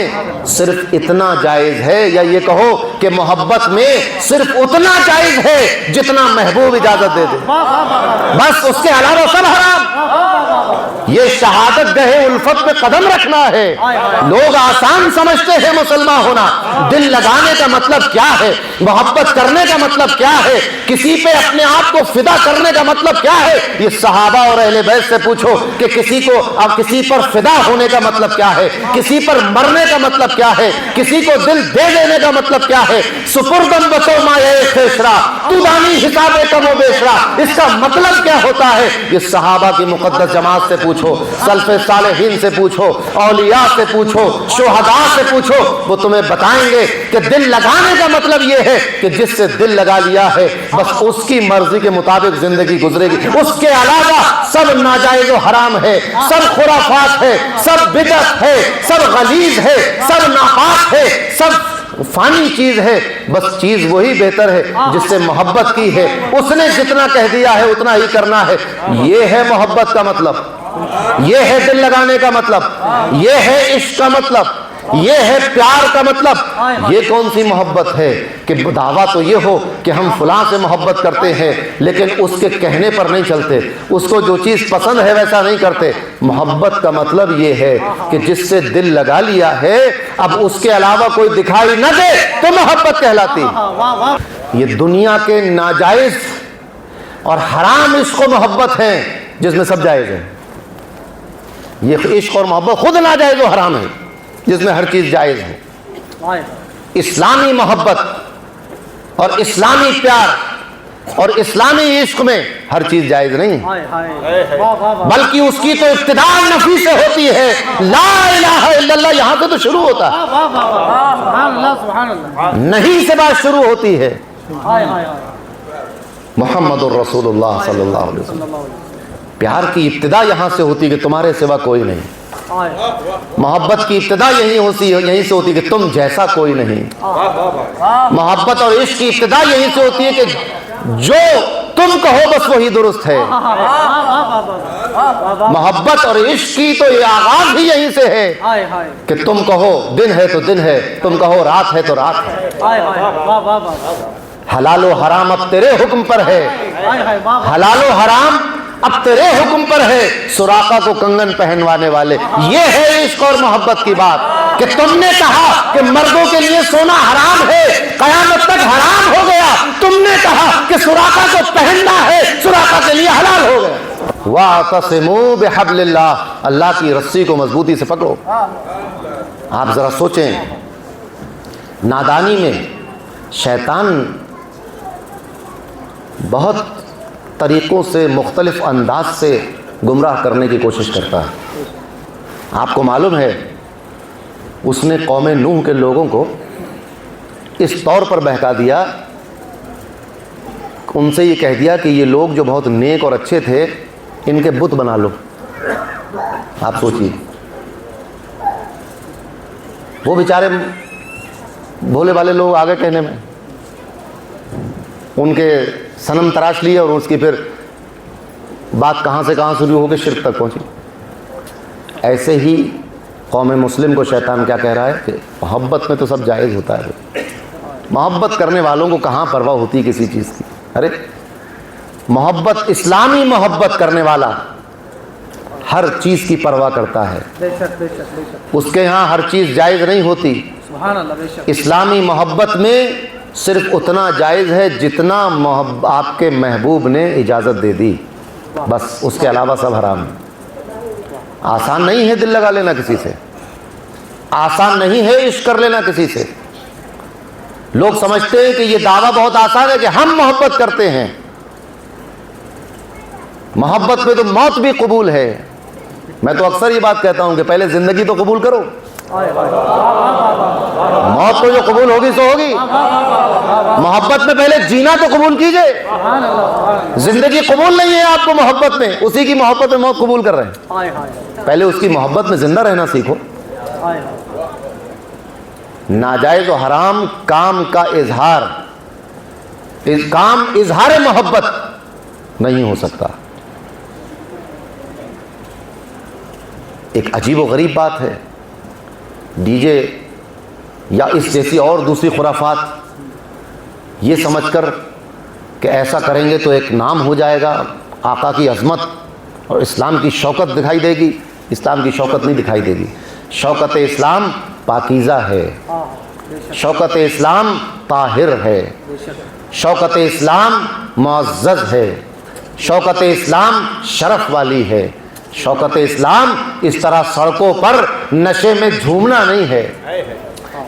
صرف اتنا جائز ہے, یا یہ کہو کہ محبت میں صرف اتنا جائز ہے جتنا محبوب اجازت دے دے, بس اس کے علاوہ سب حرام. یہ شہادت گہے الفت پہ قدم رکھنا ہے. لوگ آسان سمجھتے ہیں مسلمان ہونا. دل لگانے کا مطلب کیا ہے؟ محبت کرنے کا مطلب کیا ہے؟ کسی پہ اپنے آپ کو فدا کرنے کا مطلب کیا ہے؟ یہ صحابہ اور اہل بیت سے پوچھو کہ کسی پر فدا ہونے کا مطلب کیا ہے, کسی پر مرنے کا مطلب کیا ہے, کسی کو دل دے دینے کا مطلب کیا ہے؟ سپردم بسو مائے خیشرا تو دانی حساب کم و بیشرا, اس کا مطلب کیا ہوتا ہے؟ یہ صحابہ کی مقدس جماعت سے پوچھو, سلف صالحین سے پوچھو, اولیاء سے پوچھو, شہداء سے پوچھو, وہ تمہیں بتائیں گے کہ دل لگانے کا مطلب یہ ہے کہ جس سے دل لگا لیا ہے بس اس کی مرضی کے مطابق زندگی گزرے گی. اس کے علاوہ سب ناجائز و حرام ہے, سب خرافات ہے, سب بدعت ہے, سب غلیظ ہے, سب ناپاک ہے, سب فانی چیز ہے. بس چیز وہی بہتر ہے جس سے محبت کی ہے. اس نے جتنا کہہ دیا ہے اتنا ہی کرنا ہے. یہ ہے محبت کا مطلب, یہ ہے دل لگانے کا مطلب, یہ ہے عشق کا مطلب, یہ ہے پیار کا مطلب. یہ کون سی محبت ہے کہ دعویٰ تو یہ ہو کہ ہم فلاں سے محبت کرتے ہیں لیکن اس کے کہنے پر نہیں چلتے, اس کو جو چیز پسند ہے ویسا نہیں کرتے. محبت کا مطلب یہ ہے کہ جس سے دل لگا لیا ہے اب اس کے علاوہ کوئی دکھائی نہ دے تو محبت کہلاتی. یہ دنیا کے ناجائز اور حرام عشق و محبت ہیں جس میں سب جائز ہے. یہ عشق اور محبت خود ناجائز و حرام ہے جس میں ہر چیز جائز ہے. اسلامی محبت اور اسلامی پیار اور اسلامی عشق میں ہر چیز جائز نہیں, بلکہ اس کی تو ابتدا نفی سے ہوتی ہے. لا الہ الا اللہ یہاں سے تو شروع ہوتا ہے, نہیں سے بات شروع ہوتی ہے. محمد الرسول اللہ صلی اللہ علیہ وسلم. پیار کی ابتدا یہاں سے ہوتی ہے کہ تمہارے سوا کوئی نہیں. محبت کی ابتدا یہیں سے ہوتی ہے کہ تم جیسا کوئی نہیں. محبت اور عشق کی ابتدا یہیں سے ہوتی ہے کہ جو تم کہو بس وہی درست ہے. محبت اور عشق کی تو یہ آغاز ہی یہیں سے ہے کہ تم کہو دن ہے تو دن ہے, تم کہو رات ہے تو رات ہے. حلال و حرام اب تیرے حکم پر ہے, حلال و حرام اب تیرے حکم پر ہے سراقہ کو کنگن پہنوانے والے. یہ ہے عشق اور محبت کی بات کہ تم نے کہا کہ مردوں کے لیے سونا حرام ہے, قیامت تک حرام ہو گیا. تم نے کہا کہ سراقہ کو پہننا ہے, سراقہ کے لیے حلال ہو گیا. وَاعْتَصِمُوا بِحَبْلِ اللَّهِ, اللہ کی رسی کو مضبوطی سے پکڑو. آپ ذرا سوچیں, نادانی میں شیطان بہت طریقوں سے, مختلف انداز سے گمراہ کرنے کی کوشش کرتا ہے. آپ کو معلوم ہے اس نے قوم نوح کے لوگوں کو اس طور پر بہکا دیا, ان سے یہ کہہ دیا کہ یہ لوگ جو بہت نیک اور اچھے تھے ان کے بت بنا لو. آپ سوچیے, وہ بیچارے بھولے والے لوگ آگے کہنے میں, ان کے صنم تراش لیے اور اس کی پھر بات کہاں سے کہاں شروع ہو کے شرک تک پہنچی. ایسے ہی قوم مسلم کو شیطان کیا کہہ رہا ہے کہ محبت میں تو سب جائز ہوتا ہے. محبت کرنے والوں کو کہاں پرواہ ہوتی کسی چیز کی. ارے محبت, اسلامی محبت کرنے والا ہر چیز کی پرواہ کرتا ہے. بے شک بے شک بے شک, اس کے ہاں ہر چیز جائز نہیں ہوتی. سبحان اللہ, بے شک. اسلامی محبت میں صرف اتنا جائز ہے جتنا آپ کے محبوب نے اجازت دے دی, بس اس کے علاوہ سب حرام ہے. آسان نہیں ہے دل لگا لینا کسی سے, آسان نہیں ہے عشق کر لینا کسی سے. لوگ سمجھتے ہیں کہ یہ دعویٰ بہت آسان ہے کہ ہم محبت کرتے ہیں. محبت میں تو موت بھی قبول ہے. میں تو اکثر یہ بات کہتا ہوں کہ پہلے زندگی تو قبول کرو, موت تو جو قبول ہوگی سو ہوگی. محبت میں پہلے جینا تو قبول کیجئے. زندگی قبول نہیں ہے آپ کو محبت میں, اسی کی محبت میں موت قبول کر رہے ہیں. پہلے اس کی محبت میں زندہ رہنا سیکھو. ناجائز و حرام کام کا اظہار, کام اظہار محبت نہیں ہو سکتا. ایک عجیب و غریب بات ہے, ڈی جے یا اس جیسی اور دوسری خرافات یہ سمجھ کر کہ ایسا کریں گے تو ایک نام ہو جائے گا, آقا کی عظمت اور اسلام کی شوکت دکھائی دے گی. اسلام کی شوکت نہیں دکھائی دے گی. شوکت اسلام پاکیزہ ہے, شوکت اسلام طاہر ہے, شوکت اسلام معزز ہے, شوکت اسلام شرف والی ہے. شوکت اسلام اس طرح سڑکوں پر نشے میں جھومنا نہیں ہے.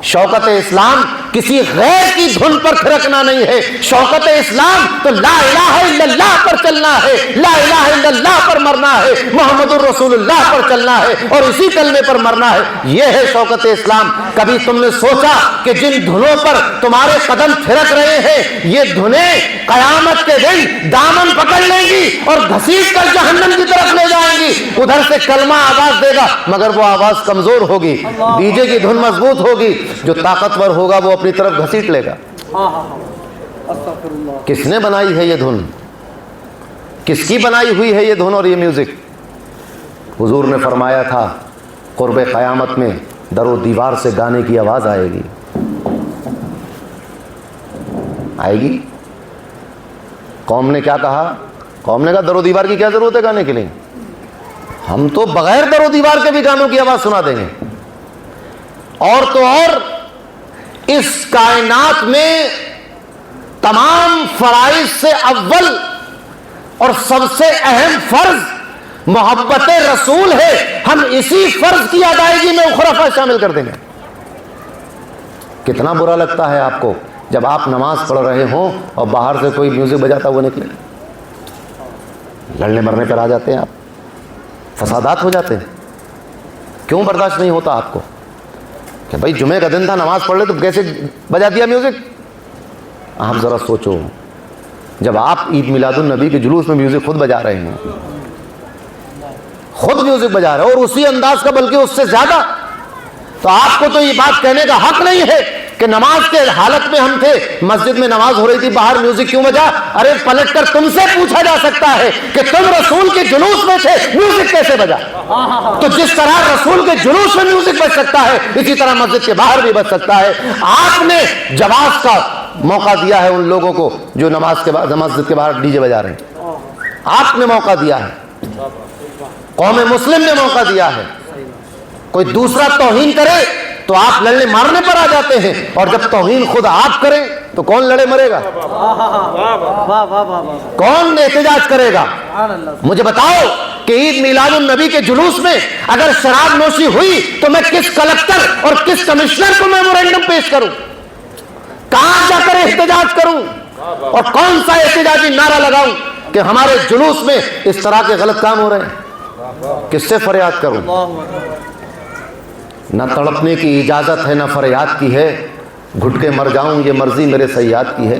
شوکت اسلام کسی غیر کی دھن پر تھرکنا نہیں ہے. شوکت اسلام تو لا الہ الا اللہ پر چلنا ہے, لا الہ الا اللہ پر مرنا ہے, محمد الرسول اللہ پر چلنا ہے اور اسی کلمے پر مرنا ہے. یہ ہے شوکت اسلام. کبھی تم نے سوچا کہ جن دھنوں پر تمہارے قدم تھرک رہے ہیں یہ دھنیں قیامت کے دن دامن پکڑ لیں گی اور گھسیٹ کر جہنم کی طرف لے جائیں گی. ادھر سے کلمہ آواز دے گا مگر وہ آواز کمزور ہوگی, ڈی جے کی دھن مضبوط ہوگی. جو طاقتور ہوگا وہ اپنی طرف گھسیٹ لے گا. کس نے بنائی ہے یہ دھن, کس کی بنائی ہوئی ہے یہ دھن اور یہ میوزک؟ حضور نے فرمایا تھا قرب قیامت میں در و دیوار سے گانے کی آواز آئے گی. آئے گی. قوم نے کیا کہا؟ قوم نے کہا در و دیوار کی کیا ضرورت ہے گانے کے لیے, ہم تو بغیر در و دیوار کے بھی گانوں کی آواز سنا دیں گے. اور تو اور اس کائنات میں تمام فرائض سے اول اور سب سے اہم فرض محبت رسول ہے. ہم اسی فرض کی ادائیگی میں خرافہ شامل کر دیں گے. کتنا برا لگتا ہے آپ کو جب آپ نماز پڑھ رہے ہوں اور باہر سے کوئی میوزک بجاتا ہوا نکلے, لڑنے مرنے پر آ جاتے ہیں آپ, فسادات ہو جاتے ہیں. کیوں برداشت نہیں ہوتا آپ کو کہ بھائی جمعے کا دن تھا نماز پڑھ لے تو کیسے بجا دیا میوزک؟ آپ ذرا سوچو, جب آپ عید میلاد النبی کے جلوس میں میوزک خود بجا رہے ہیں, خود میوزک بجا رہے ہیں اور اسی انداز کا بلکہ اس سے زیادہ, تو آپ کو تو یہ بات کہنے کا حق نہیں ہے کہ نماز کے حالت میں ہم تھے, مسجد میں نماز ہو رہی تھی, باہر میوزک کیوں بجا؟ ارے پلٹ کر تم سے پوچھا جا سکتا ہے کہ تم رسول کے جلوس میں تھے, میوزک کیسے بجا؟ تو جس طرح رسول کے جلوس میں میوزک بج سکتا ہے اسی طرح مسجد کے باہر بھی بج سکتا ہے. آپ نے جواز کا موقع دیا ہے ان لوگوں کو جو نماز کے بعد مسجد کے باہر ڈی جے بجا رہے ہیں. آپ نے موقع دیا ہے، قوم مسلم نے موقع دیا ہے. کوئی دوسرا توہین کرے تو آپ لڑنے مارنے پر آ جاتے ہیں، اور جب توہین خود آپ کریں تو کون لڑے مرے گا؟ واہ واہ واہ واہ، کون احتجاج کرے گا؟ سبحان اللہ. مجھے بتاؤ کہ عید میلاد النبی کے جلوس میں اگر شراب نوشی ہوئی تو میں کس کلکٹر اور کس کمشنر کو میمورینڈم پیش کروں؟ کہاں جا کر احتجاج کروں؟ اور کون سا احتجاجی نعرہ لگاؤں کہ ہمارے جلوس میں اس طرح کے غلط کام ہو رہے ہیں؟ کس سے فریاد کروں؟ اللہ اکبر. نہ تڑپنے کی اجازت ہے نہ فریاد کی ہے، گھٹ کے مر جاؤں یہ مرضی میرے سیاد کی ہے.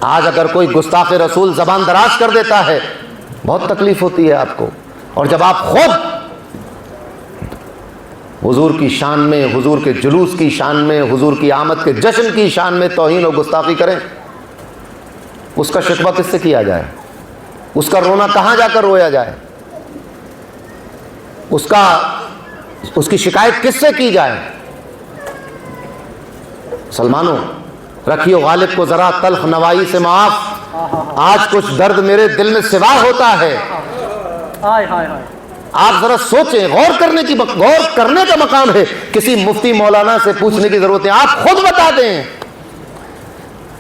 آج اگر کوئی گستاخ رسول زبان دراز کر دیتا ہے بہت تکلیف ہوتی ہے آپ کو، اور جب آپ خود حضور کی شان میں، حضور کے جلوس کی شان میں، حضور کی آمد کے جشن کی شان میں توہین و گستاخی کریں، اس کا شکوہ کس سے کیا جائے؟ اس کا رونا کہاں جا کر رویا جائے؟ اس کی شکایت کس سے کی جائے؟ مسلمانوں، رکھیو غالب کو ذرا تلخ نوائی سے معاف، آج کچھ درد میرے دل میں سوا ہوتا ہے. ہائے ہائے ہائے. آپ ذرا سوچیں، غور کرنے کا مقام ہے. کسی مفتی مولانا سے پوچھنے کی ضرورت ہے. آپ خود بتا دیں،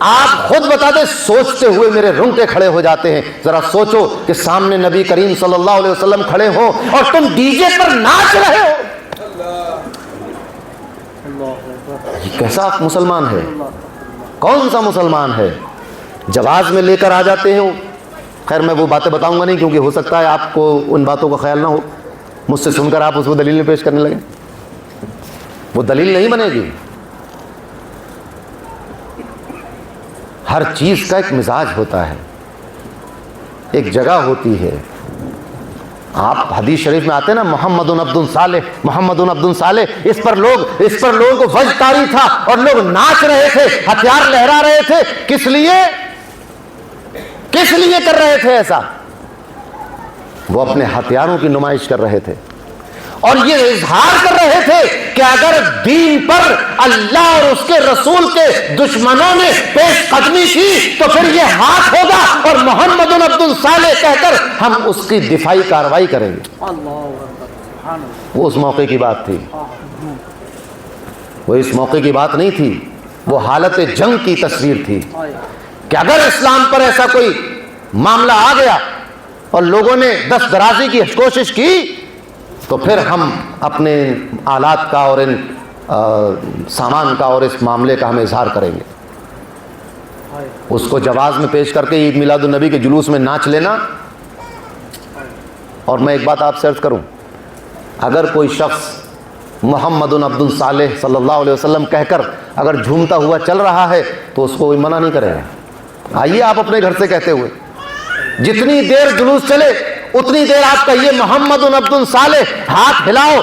آپ خود بتا دیں. سوچتے ہوئے میرے رونگٹے کھڑے ہو جاتے ہیں. ذرا سوچو کہ سامنے نبی کریم صلی اللہ علیہ وسلم کھڑے ہو اور تم ڈی جے پر ناچ رہے ہو. یہ کیسا مسلمان ہے؟ کون سا مسلمان ہے؟ جواز میں لے کر آ جاتے ہیں. خیر میں وہ باتیں بتاؤں گا نہیں، کیونکہ ہو سکتا ہے آپ کو ان باتوں کا خیال نہ ہو. مجھ سے سن کر آپ اس کو دلیل پیش کرنے لگیں. وہ دلیل نہیں بنے گی. ہر چیز کا ایک مزاج ہوتا ہے، ایک جگہ ہوتی ہے. آپ حدیث شریف میں آتے ہیں نا، محمد عبد صالح، محمد عبد صالح. اس پر لوگوں کو وجد طاری تھا اور لوگ ناچ رہے تھے، ہتھیار لہرا رہے تھے. کس لیے کر رہے تھے ایسا؟ وہ اپنے ہتھیاروں کی نمائش کر رہے تھے اور یہ اظہار کر رہے تھے کہ اگر دین پر اللہ اور اس کے رسول کے دشمنوں نے پیش قدمی کی تو پھر یہ ہاتھ ہوگا اور محمد عبد صالح کہہ کر ہم اس کی دفاعی کارروائی کریں گے. اللہ اکبر. سبحان اللہ. وہ اس موقع کی بات تھی، وہ اس موقع کی بات نہیں تھی. وہ حالت جنگ کی تصویر تھی کہ اگر اسلام پر ایسا کوئی معاملہ آ گیا اور لوگوں نے دست درازی کی کوشش کی تو پھر ہم اپنے آلات کا اور ان سامان کا اور اس معاملے کا ہم اظہار کریں گے. اس کو جواز میں پیش کر کے عید میلاد النبی کے جلوس میں ناچ لینا. اور میں ایک بات آپ سے عرض کروں، اگر کوئی شخص محمد عبد صالح صلی اللہ علیہ وسلم کہہ کر اگر جھومتا ہوا چل رہا ہے تو اس کو کوئی منع نہیں کرے گا. آئیے آپ اپنے گھر سے کہتے ہوئے، جتنی دیر جلوس چلے اتنی دیر آپ کہیے محمد عبد صالح. ہاتھ ہلاؤ،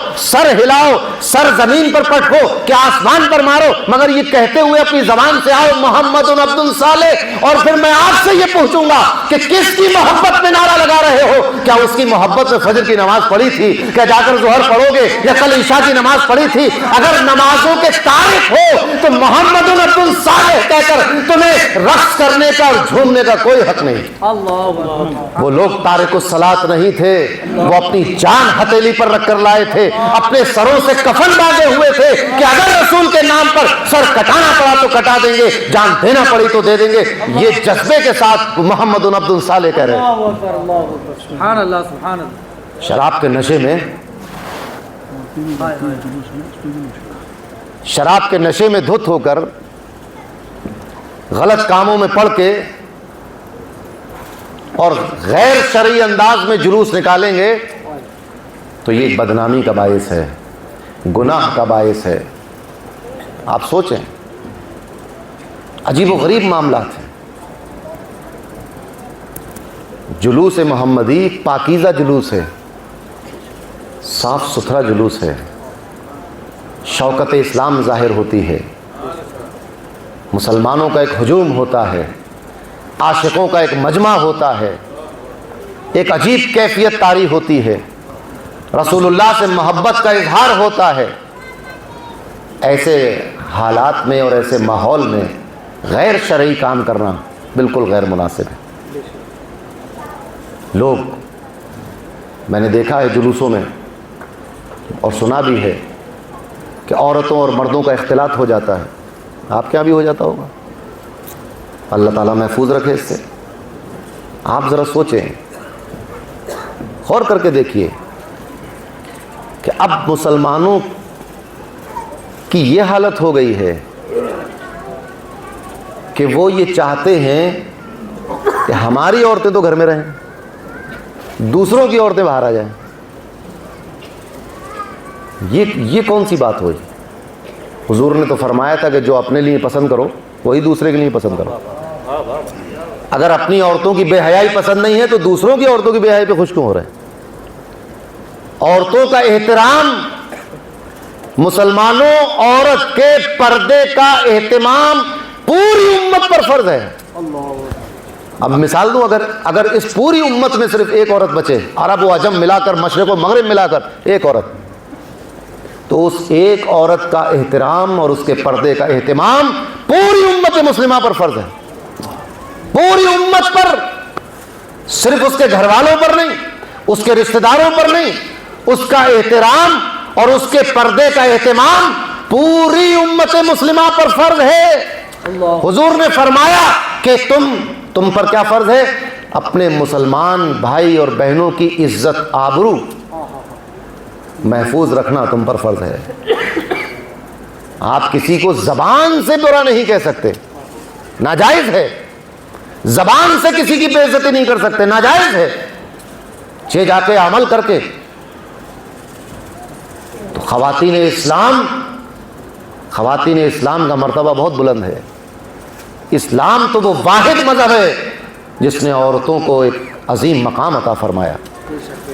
سر زمین پر پٹکو کہ آسمان پر مارو، مگر یہ کہتے ہوئے اپنی زبان سے آؤ محمد عبد صالح. اور پھر میں آپ سے یہ پوچھوں گا کہ کس کی محبت میں نعرہ لگا رہے ہو؟ کیا اس کی محبت میں فجر کی نماز پڑھی تھی؟ کیا جا کر ظہر پڑھو گے یا کل عشاء کی نماز پڑھی تھی؟ اگر نمازوں کے تارک ہو تو محمد عبد صالح کہہ کر تمہیں رقص کرنے کا اور جھومنے کا کوئی حق نہیں. اللہ اکبر. وہ لوگ تارک الصلاۃ نہیں تھے، وہ اپنی جان ہتھیلی پر رکھ کر لائے تھے، اپنے سروں سے کفن باندھے ہوئے تھے کہ اگر رسول کے نام پر سر کٹانا پڑا تو کٹا دیں گے، جان دینا پڑی تو دے دیں گے. یہ جذبے کے ساتھ محمد عبد صالح کہہ رہے ہیں. اللہ اکبر. اللہ اکبر. سبحان اللہ. سبحان اللہ. شراب کے نشے میں، ہائے ہائے. شراب کے نشے میں دھت ہو کر غلط کاموں میں پڑ کے اور غیر شرعی انداز میں جلوس نکالیں گے تو یہ بدنامی کا باعث ہے، گناہ کا باعث ہے. آپ سوچیں، عجیب و غریب معاملات ہیں. جلوس محمدی پاکیزہ جلوس ہے، صاف ستھرا جلوس ہے، شوکت اسلام ظاہر ہوتی ہے، مسلمانوں کا ایک ہجوم ہوتا ہے، عاشقوں کا ایک مجمع ہوتا ہے، ایک عجیب کیفیت طاری ہوتی ہے، رسول اللہ سے محبت کا اظہار ہوتا ہے. ایسے حالات میں اور ایسے ماحول میں غیر شرعی کام کرنا بالکل غیر مناسب ہے. لوگ میں نے دیکھا ہے جلوسوں میں اور سنا بھی ہے کہ عورتوں اور مردوں کا اختلاط ہو جاتا ہے. آپ کیا بھی ہو جاتا ہوگا. اللہ تعالیٰ محفوظ رکھے اس سے. آپ ذرا سوچیں, غور کر کے دیکھیے کہ اب مسلمانوں کی یہ حالت ہو گئی ہے کہ وہ یہ چاہتے ہیں کہ ہماری عورتیں تو گھر میں رہیں, دوسروں کی عورتیں باہر آ جائیں. یہ کون سی بات ہوئی؟ حضور نے تو فرمایا تھا کہ جو اپنے لیے پسند کرو وہی دوسرے کے لیے پسند کرو. اگر اپنی عورتوں کی بے حیائی پسند نہیں ہے تو دوسروں کی عورتوں کی بے حیائی پہ خوش کیوں ہو رہے ہیں؟ عورتوں کا احترام, مسلمانوں عورت کے پردے کا اہتمام پوری امت پر فرض ہے. اب مثال دوں, اگر اس پوری امت میں صرف ایک عورت بچے, عرب و عجم ملا کر, مشرق و مغرب ملا کر ایک عورت, تو اس ایک عورت کا احترام اور اس کے پردے کا اہتمام پوری امت مسلمہ پر فرض ہے. پوری امت پر, صرف اس کے گھر والوں پر نہیں, اس کے رشتہ داروں پر نہیں, اس کا احترام اور اس کے پردے کا اہتمام پوری امت مسلمہ پر فرض ہے. حضور نے فرمایا کہ تم پر کیا فرض ہے؟ اپنے مسلمان بھائی اور بہنوں کی عزت آبرو محفوظ رکھنا تم پر فرض ہے. آپ کسی کو زبان سے برا نہیں کہہ سکتے, ناجائز ہے. زبان سے کسی کی بے عزتی نہیں کر سکتے, ناجائز ہے. جا کے عمل کر کے. تو خواتین اسلام کا مرتبہ بہت بلند ہے. اسلام تو وہ واحد مذہب ہے جس نے عورتوں کو ایک عظیم مقام عطا فرمایا.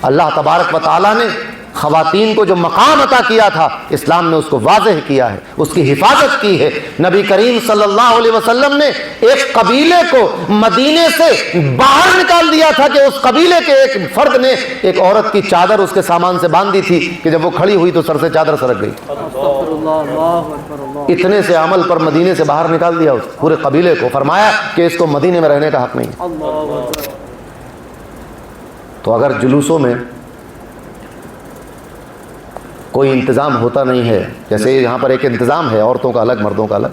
اللہ تبارک و تعالیٰ نے خواتین کو جو مقام عطا کیا تھا, اسلام نے اس کو واضح کیا ہے, اس کی حفاظت کی ہے. نبی کریم صلی اللہ علیہ وسلم نے ایک قبیلے کو مدینے سے باہر نکال دیا تھا کہ اس قبیلے کے ایک فرد نے ایک عورت کی چادر اس کے سامان سے باندھ دی تھی کہ جب وہ کھڑی ہوئی تو سر سے چادر سرک گئی. اتنے سے عمل پر مدینے سے باہر نکال دیا اس پورے قبیلے کو, فرمایا کہ اس کو مدینے میں رہنے کا حق نہیں. تو اگر جلوسوں میں کوئی انتظام ہوتا نہیں ہے, جیسے یہاں پر ایک انتظام ہے عورتوں کا الگ مردوں کا الگ,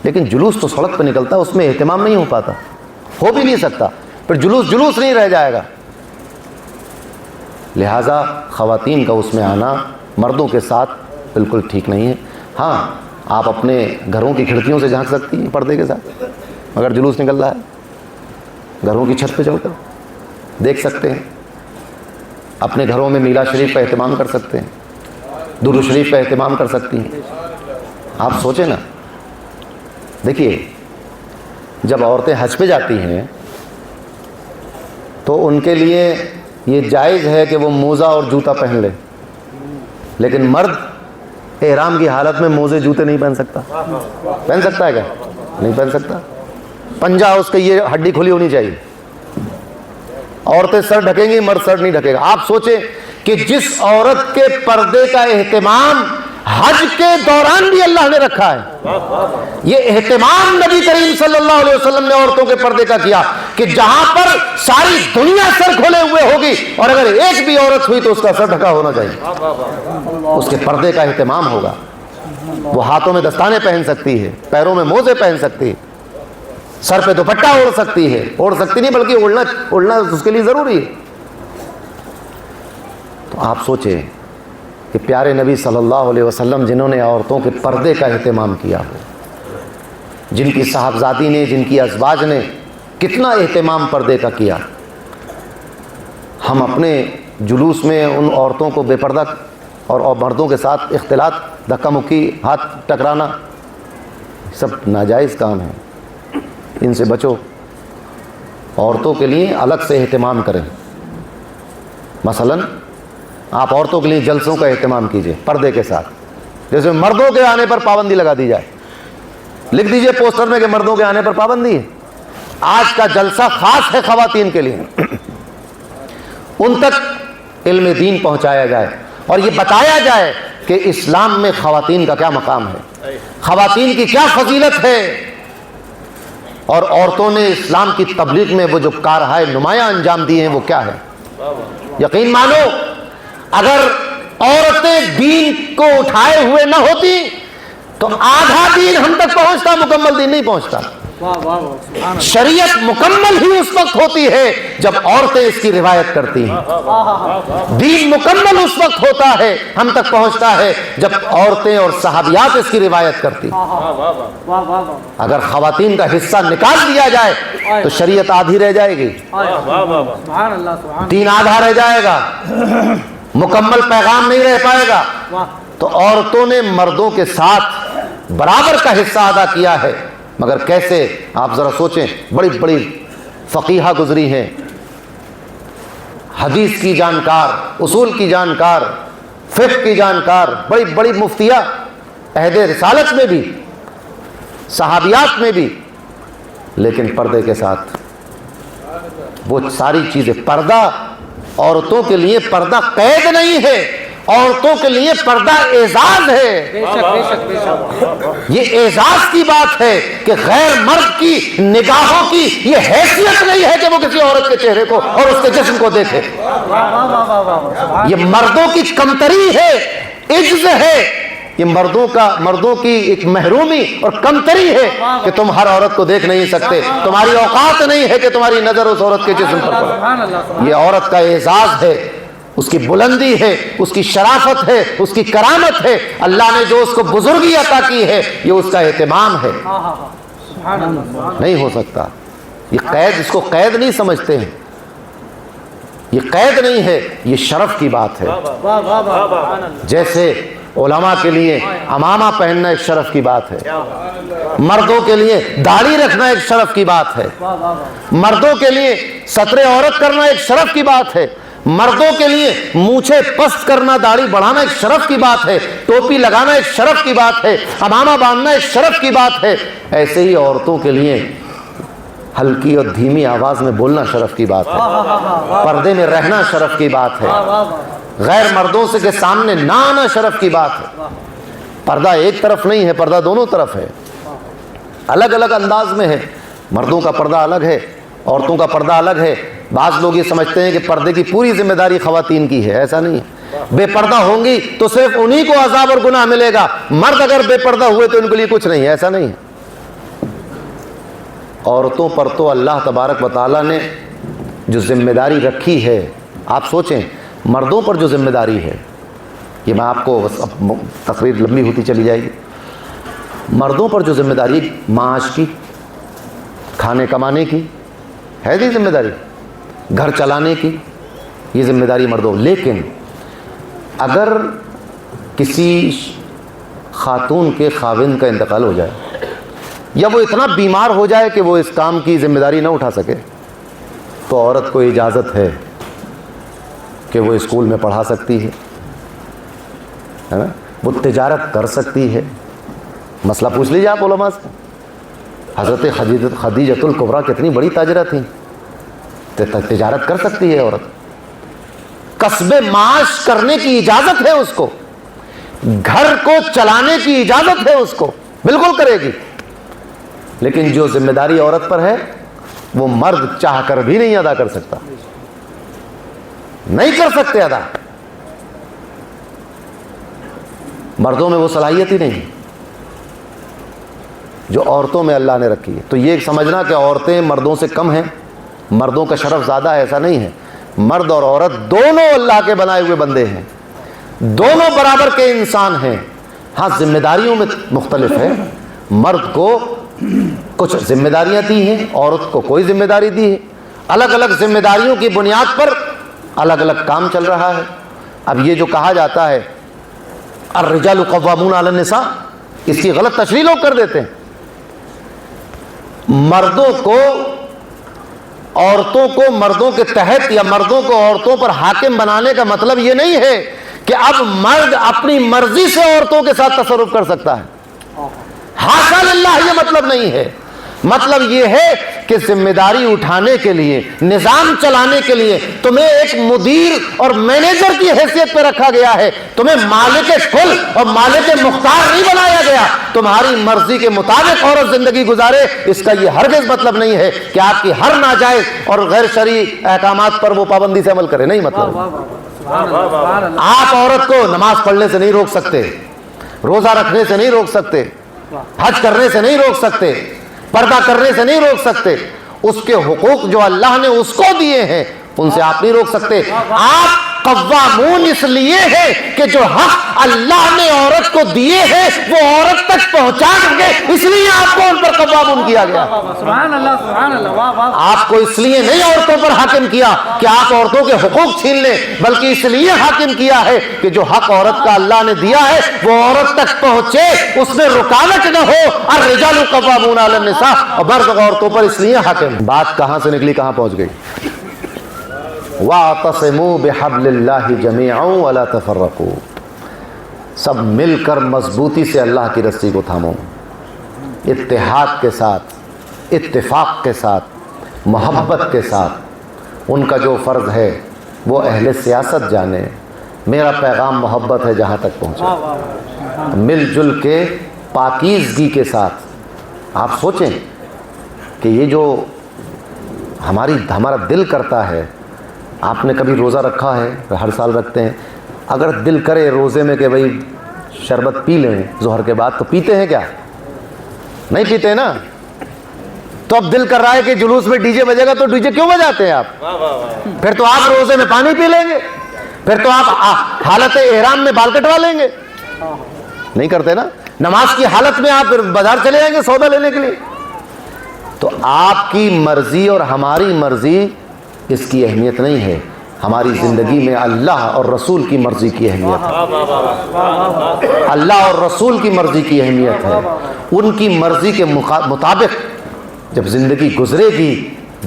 لیکن جلوس تو سڑک پہ نکلتا ہے, اس میں اہتمام نہیں ہو پاتا, ہو بھی نہیں سکتا, پھر جلوس نہیں رہ جائے گا. لہٰذا خواتین کا اس میں آنا مردوں کے ساتھ بالکل ٹھیک نہیں ہے. ہاں, آپ اپنے گھروں کی کھڑکیوں سے جھانک سکتی ہیں پردے کے ساتھ, اگر جلوس نکل رہا ہے گھروں کی چھت پہ چڑھ کر دیکھ سکتے ہیں. اپنے گھروں میں میلاد شریف کا اہتمام کر سکتے ہیں, درود شریف کا اہتمام کر سکتی ہیں. آپ سوچیں نا, دیکھیے جب عورتیں حج پہ جاتی ہیں تو ان کے لیے یہ جائز ہے کہ وہ موزہ اور جوتا پہن لے, لیکن مرد احرام کی حالت میں موزے جوتے نہیں پہن سکتا. پہن سکتا ہے کیا؟ نہیں پہن سکتا. پنجہ اس کے یہ ہڈی کھلی ہونی چاہیے. عورتیں سر ڈھکیں گی, مرد سر نہیں ڈھکے گا. آپ سوچیں کہ جس عورت کے پردے کا اہتمام حج کے دوران بھی اللہ نے رکھا ہے, یہ اہتمام نبی کریم صلی اللہ علیہ وسلم نے عورتوں کے پردے کا کیا کہ جہاں پر ساری دنیا سر کھولے ہوئے ہوگی اور اگر ایک بھی عورت ہوئی تو اس کا سر ڈھکا ہونا چاہیے, اس کے پردے کا اہتمام ہوگا. وہ ہاتھوں میں دستانے پہن سکتی ہے, پیروں میں موزے پہن سکتی ہے, سر پہ دوپٹہ اوڑھ سکتی ہے, اوڑھ سکتی نہیں بلکہ اوڑھنا اس کے لیے ضروری ہے. تو آپ سوچیں کہ پیارے نبی صلی اللہ علیہ وسلم جنہوں نے عورتوں کے پردے کا اہتمام کیا ہو, جن کی صاحبزادی نے, جن کی ازواج نے کتنا اہتمام پردے کا کیا, ہم اپنے جلوس میں ان عورتوں کو بے پردہ اور مردوں کے ساتھ اختلاط, دھکا مکی, ہاتھ ٹکرانا, سب ناجائز کام ہے. ان سے بچو. عورتوں کے لیے الگ سے اہتمام کریں. مثلاً آپ عورتوں کے لیے جلسوں کا اہتمام کیجئے پردے کے ساتھ, جیسے مردوں کے آنے پر پابندی لگا دی جائے. لکھ دیجئے پوسٹر میں کہ مردوں کے آنے پر پابندی ہے. آج کا جلسہ خاص ہے خواتین کے لیے. ان تک علم دین پہنچایا جائے اور یہ بتایا جائے کہ اسلام میں خواتین کا کیا مقام ہے, خواتین کی کیا فضیلت ہے. اور عورتوں نے اسلام کی تبلیغ میں وہ جو کارہائے نمایاں انجام دیے ہیں وہ کیا ہے؟ یقین مانو اگر عورتیں دین کو اٹھائے ہوئے نہ ہوتی تو آدھا دین ہم تک پہنچتا، مکمل دین نہیں پہنچتا۔ شریعت مکمل ہی اس وقت ہوتی ہے جب عورتیں اس کی روایت کرتی ہیں، دین مکمل اس وقت ہوتا ہے، ہم تک پہنچتا ہے جب عورتیں اور صحابیات اس کی روایت کرتی ہیں۔ اگر خواتین کا حصہ نکال دیا جائے تو شریعت آدھی رہ جائے گی، دین آدھا رہ جائے گا، مکمل پیغام نہیں رہ پائے گا۔ تو عورتوں نے مردوں کے ساتھ برابر کا حصہ ادا کیا ہے، مگر کیسے؟ آپ ذرا سوچیں، بڑی بڑی فقیہہ گزری ہیں، حدیث کی جانکار، اصول کی جانکار، فقہ کی جانکار، بڑی بڑی مفتیہ عہد رسالت میں بھی، صحابیات میں بھی، لیکن پردے کے ساتھ وہ ساری چیزیں۔ پردہ عورتوں کے لیے پردہ قید نہیں ہے، عورتوں کے لیے پردہ اعزاز ہے۔ یہ اعزاز کی بات ہے کہ غیر مرد کی نگاہوں کی یہ حیثیت نہیں ہے کہ وہ کسی عورت کے چہرے کو اور اس کے جسم کو دیکھے۔ یہ مردوں کی کمتری ہے، عجز ہے، یہ مردوں کی ایک محرومی اور کمتری ہے کہ تم ہر عورت کو دیکھ نہیں سکتے، تمہاری اوقات نہیں ہے کہ تمہاری نظر اس عورت کے جسم پر پڑے۔ یہ عورت کا اعزاز ہے، اس کی بلندی ہے، اس کی شرافت ہے، اس کی کرامت ہے، اللہ نے جو اس کو بزرگی عطا کی ہے یہ اس کا اہتمام ہے۔ نہیں ہو سکتا یہ قید، اس کو قید نہیں سمجھتے ہیں، یہ قید نہیں ہے، یہ شرف کی بات ہے۔ جیسے علماء کے لیے عمامہ پہننا ایک شرف کی بات ہے، مردوں کے لیے داڑھی رکھنا ایک شرف کی بات ہے، مردوں کے لیے ستر عورت کرنا ایک شرف کی بات ہے، مردوں کے لیے مونچھیں پست کرنا، داڑھی بڑھانا ایک شرف کی بات ہے، ٹوپی لگانا ایک شرف کی بات ہے، عمامہ باندھنا ایک شرف کی بات ہے۔ ایسے ہی عورتوں کے لیے ہلکی اور دھیمی آواز میں بولنا شرف کی بات ہے، پردے میں رہنا شرف کی بات ہے، غیر مردوں سے کے سامنے نہ آنا شرف کی بات ہے۔ پردہ ایک طرف نہیں ہے، پردہ دونوں طرف ہے، الگ الگ انداز میں ہے۔ مردوں کا پردہ الگ ہے، عورتوں کا پردہ الگ ہے۔ بعض لوگ یہ سمجھتے ہیں کہ پردے کی پوری ذمہ داری خواتین کی ہے، ایسا نہیں ہے۔ بے پردہ ہوں گی تو صرف انہی کو عذاب اور گناہ ملے گا، مرد اگر بے پردہ ہوئے تو ان کے لیے کچھ نہیں ہے، ایسا نہیں ہے۔ عورتوں پر تو اللہ تبارک و تعالیٰ نے جو ذمہ داری رکھی ہے، آپ سوچیں مردوں پر جو ذمہ داری ہے، یہ میں آپ کو تقریر لمبی ہوتی چلی جائے گی، مردوں پر جو ذمہ داری معاش کی، کھانے کمانے کی ہے، یہ ذمہ داری گھر چلانے کی، یہ ذمہ داری مردوں۔ لیکن اگر کسی خاتون کے خاوند کا انتقال ہو جائے یا وہ اتنا بیمار ہو جائے کہ وہ اس کام کی ذمہ داری نہ اٹھا سکے، تو عورت کو اجازت ہے کہ وہ اسکول میں پڑھا سکتی ہے نا، وہ تجارت کر سکتی ہے۔ مسئلہ پوچھ لیجیے آپ علماء سے، حضرت خدیجۃ الکبریٰ کتنی بڑی تاجرہ تھیں، تجارت کر سکتی ہے عورت، کسب معاش کرنے کی اجازت ہے اس کو، گھر کو چلانے کی اجازت ہے اس کو، بالکل کرے گی۔ لیکن جو ذمہ داری عورت پر ہے وہ مرد چاہ کر بھی نہیں ادا کر سکتا، نہیں کر سکتے ادا، مردوں میں وہ صلاحیت ہی نہیں جو عورتوں میں اللہ نے رکھی ہے۔ تو یہ سمجھنا کہ عورتیں مردوں سے کم ہیں، مردوں کا شرف زیادہ ہے، ایسا نہیں ہے۔ مرد اور عورت دونوں اللہ کے بنائے ہوئے بندے ہیں، دونوں برابر کے انسان ہیں۔ ہاں ذمہ داریوں میں مختلف ہے، مرد کو کچھ ذمہ داریاں دی ہیں، عورت کو کوئی ذمہ داری دی ہے، الگ الگ ذمہ داریوں کی بنیاد پر الگ الگ کام چل رہا ہے۔ اب یہ جو کہا جاتا ہے الرجال قوامون علی النساء، اس کی غلط تشریح لوگ کر دیتے ہیں۔ مردوں کو عورتوں کو مردوں کے تحت یا مردوں کو عورتوں پر حاکم بنانے کا مطلب یہ نہیں ہے کہ اب مرد اپنی مرضی سے عورتوں کے ساتھ تصرف کر سکتا ہے، حاشا للہ، یہ مطلب نہیں ہے۔ مطلب یہ ہے کہ ذمہ داری اٹھانے کے لیے، نظام چلانے کے لیے تمہیں ایک مدیر اور مینیجر کی حیثیت پہ رکھا گیا ہے، تمہیں مالک کل اور مالک مختار نہیں بنایا گیا۔ تمہاری مرضی کے مطابق عورت زندگی گزارے، اس کا یہ ہرگز مطلب نہیں ہے کہ آپ کی ہر ناجائز اور غیر شرعی احکامات پر وہ پابندی سے عمل کرے، نہیں مطلب۔ آپ عورت کو نماز پڑھنے سے نہیں روک سکتے، روزہ رکھنے سے نہیں روک سکتے، حج کرنے سے نہیں روک سکتے، پردہ کرنے سے نہیں روک سکتے۔ اس کے حقوق جو اللہ نے اس کو دیے ہیں ان سے آپ نہیں روک سکتے۔ آپ قوامون اس لیے ہے کہ جو حق اللہ نے عورت کو دیے ہیں وہ عورت تک پہنچا دیں، اس لیے آپ کو ان پر قوامون کیا گیا۔ سبحان اللہ، سبحان اللہ، واہ واہ۔ آپ کو اس لیے نہیں عورتوں پر حاکم کیا کہ آپ عورتوں کے حقوق چھین لیں، بلکہ اس لیے حاکم کیا ہے کہ جو حق عورت کا اللہ نے دیا ہے وہ عورت تک پہنچے، اس میں رکاوٹ نہ ہو۔ الرجال قوامون علی النساء، اور مرد عورتوں پر اس لیے حاکم۔ بات کہاں سے نکلی کہاں پہنچ گئی؟ وَاعْتَصِمُوا بِحَبْلِ اللَّهِ جَمِيعًا وَلَا تَفَرَّقُوا، سب مل کر مضبوطی سے اللہ کی رسی کو تھامو، اتحاد کے ساتھ، اتفاق کے ساتھ، محبت کے ساتھ۔ ان کا جو فرض ہے وہ اہل سیاست جانے، میرا پیغام محبت ہے جہاں تک پہنچے، مل جل کے پاکیزگی کے ساتھ۔ آپ سوچیں کہ یہ جو ہمارا دل کرتا ہے، آپ نے کبھی روزہ رکھا ہے؟ ہر سال رکھتے ہیں۔ اگر دل کرے روزے میں کہ بھئی شربت پی لیں ظہر کے بعد، تو پیتے ہیں کیا؟ نہیں پیتے نا۔ تو اب دل کر رہا ہے کہ جلوس میں ڈی جے بجے گا تو ڈی جے کیوں بجاتے ہیں آپ؟ پھر تو آپ روزے میں پانی پی لیں گے، پھر تو آپ حالت احرام میں بال کٹوا لیں گے، نہیں کرتے نا۔ نماز کی حالت میں آپ بازار چلے جائیں گے سودا لینے کے لیے۔ تو آپ کی مرضی اور ہماری مرضی اس کی اہمیت نہیں ہے، ہماری زندگی میں اللہ اور رسول کی مرضی کی اہمیت ہے، اللہ اور رسول کی مرضی کی اہمیت ہے۔ ان کی مرضی کے مطابق جب زندگی گزرے گی،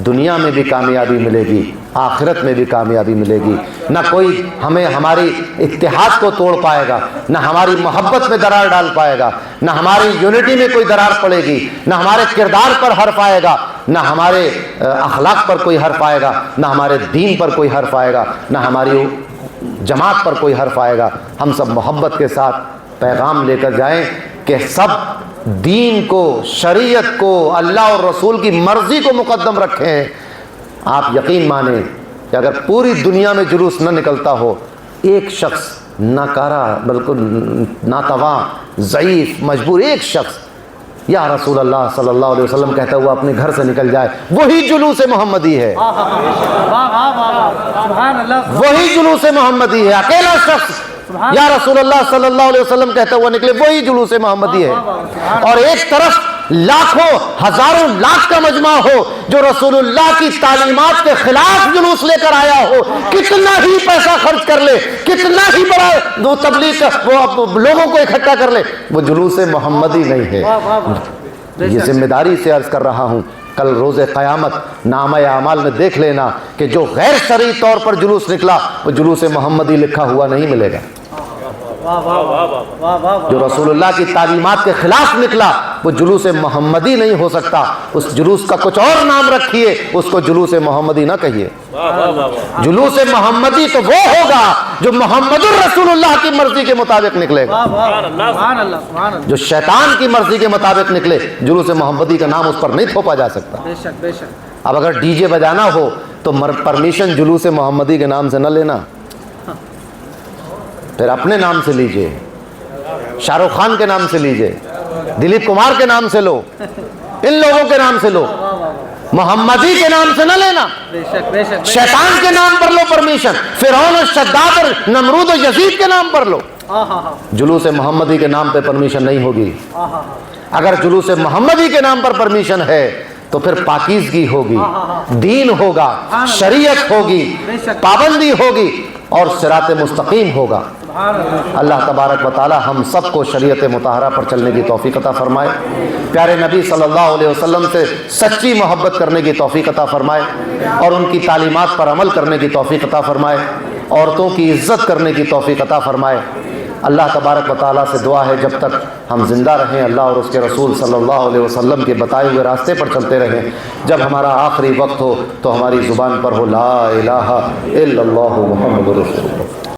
دنیا میں بھی کامیابی ملے گی، آخرت میں بھی کامیابی ملے گی۔ نہ کوئی ہمیں ہماری اتحاد کو توڑ پائے گا، نہ ہماری محبت میں درار ڈال پائے گا، نہ ہماری یونٹی میں کوئی درار پڑے گی، نہ ہمارے کردار پر حرف آئے گا، نہ ہمارے اخلاق پر کوئی حرف آئے گا، نہ ہمارے دین پر کوئی حرف آئے گا، نہ ہماری جماعت پر کوئی حرف آئے گا۔ ہم سب محبت کے ساتھ پیغام لے کر جائیں کہ سب دین کو، شریعت کو، اللہ اور رسول کی مرضی کو مقدم رکھیں۔ آپ یقین مانیں کہ اگر پوری دنیا میں جلوس نہ نکلتا ہو، ایک شخص ناکارہ، بالکل ناتواں، ضعیف، مجبور، ایک شخص یا رسول اللہ صلی اللہ علیہ وسلم کہتا ہوا اپنے گھر سے نکل جائے، وہی جلوس محمدی ہے، وہی جلوس محمدی ہے۔ اکیلا شخص یا رسول اللہ صلی اللہ علیہ وسلم کہتا ہوا نکلے، وہی جلوس محمدی ہے۔ اور ایک طرف لاکھوں، ہزاروں لاکھ کا مجمع ہو جو رسول اللہ کی تعلیمات کے خلاف جلوس لے کر آیا ہو، کتنا ہی پیسہ خرچ کر لے، کتنا ہی بڑا وہ تبلیغ وہ لوگوں کو اکٹھا کر لے، وہ جلوس محمدی نہیں ہے۔ یہ ذمہ داری سے عرض کر رہا ہوں، کل روز قیامت نامہ اعمال میں دیکھ لینا کہ جو غیر شرعی طور پر جلوس نکلا وہ جلوس محمدی لکھا ہوا نہیں ملے گا۔ جو رسول اللہ کی تعلیمات کے خلاف نکلا وہ جلوس محمدی نہیں ہو سکتا۔ اس جلوس کا کچھ اور نام رکھیے، اس کو جلوس محمدی نہ کہیے۔ جلوس محمدی تو وہ ہوگا جو محمد الرسول اللہ کی مرضی کے مطابق نکلے گا۔ جو شیطان کی مرضی کے مطابق نکلے، جلوس محمدی کا نام اس پر نہیں تھوپا جا سکتا۔ بے شک بے شک۔ اب اگر ڈی جے بجانا ہو تو پرمیشن جلوس محمدی کے نام سے نہ لینا، پھر اپنے نام سے لیجئے، شاہ رخ خان کے نام سے لیجئے، دلیپ کمار کے نام سے لو، ان لوگوں کے نام سے لو، محمدی کے نام سے نہ لینا۔ شیطان کے نام پر لو پرمیشن، فرعون اور شداد اور نمرود اور یزید کے نام پر لو، جلوس محمدی کے نام پہ پرمیشن نہیں ہوگی۔ اگر جلوس محمدی کے نام پر پرمیشن ہے تو پھر پاکیزگی ہوگی، دین ہوگا، شریعت ہوگی، پابندی ہوگی اور صراط مستقیم ہوگا۔ اللہ تبارک و تعالی ہم سب کو شریعت مطہرہ پر چلنے کی توفیق عطا فرمائے، پیارے نبی صلی اللہ علیہ وسلم سے سچی محبت کرنے کی توفیق عطا فرمائے اور ان کی تعلیمات پر عمل کرنے کی توفیق عطا فرمائے، عورتوں کی عزت کرنے کی توفیق عطا فرمائے۔ اللہ تبارک و تعالیٰ سے دعا ہے جب تک ہم زندہ رہیں اللہ اور اس کے رسول صلی اللہ علیہ وسلم کے بتائے ہوئے راستے پر چلتے رہیں، جب ہمارا آخری وقت ہو تو ہماری زبان پر ہو لا الہ الا اللہ محمد رسول اللہ۔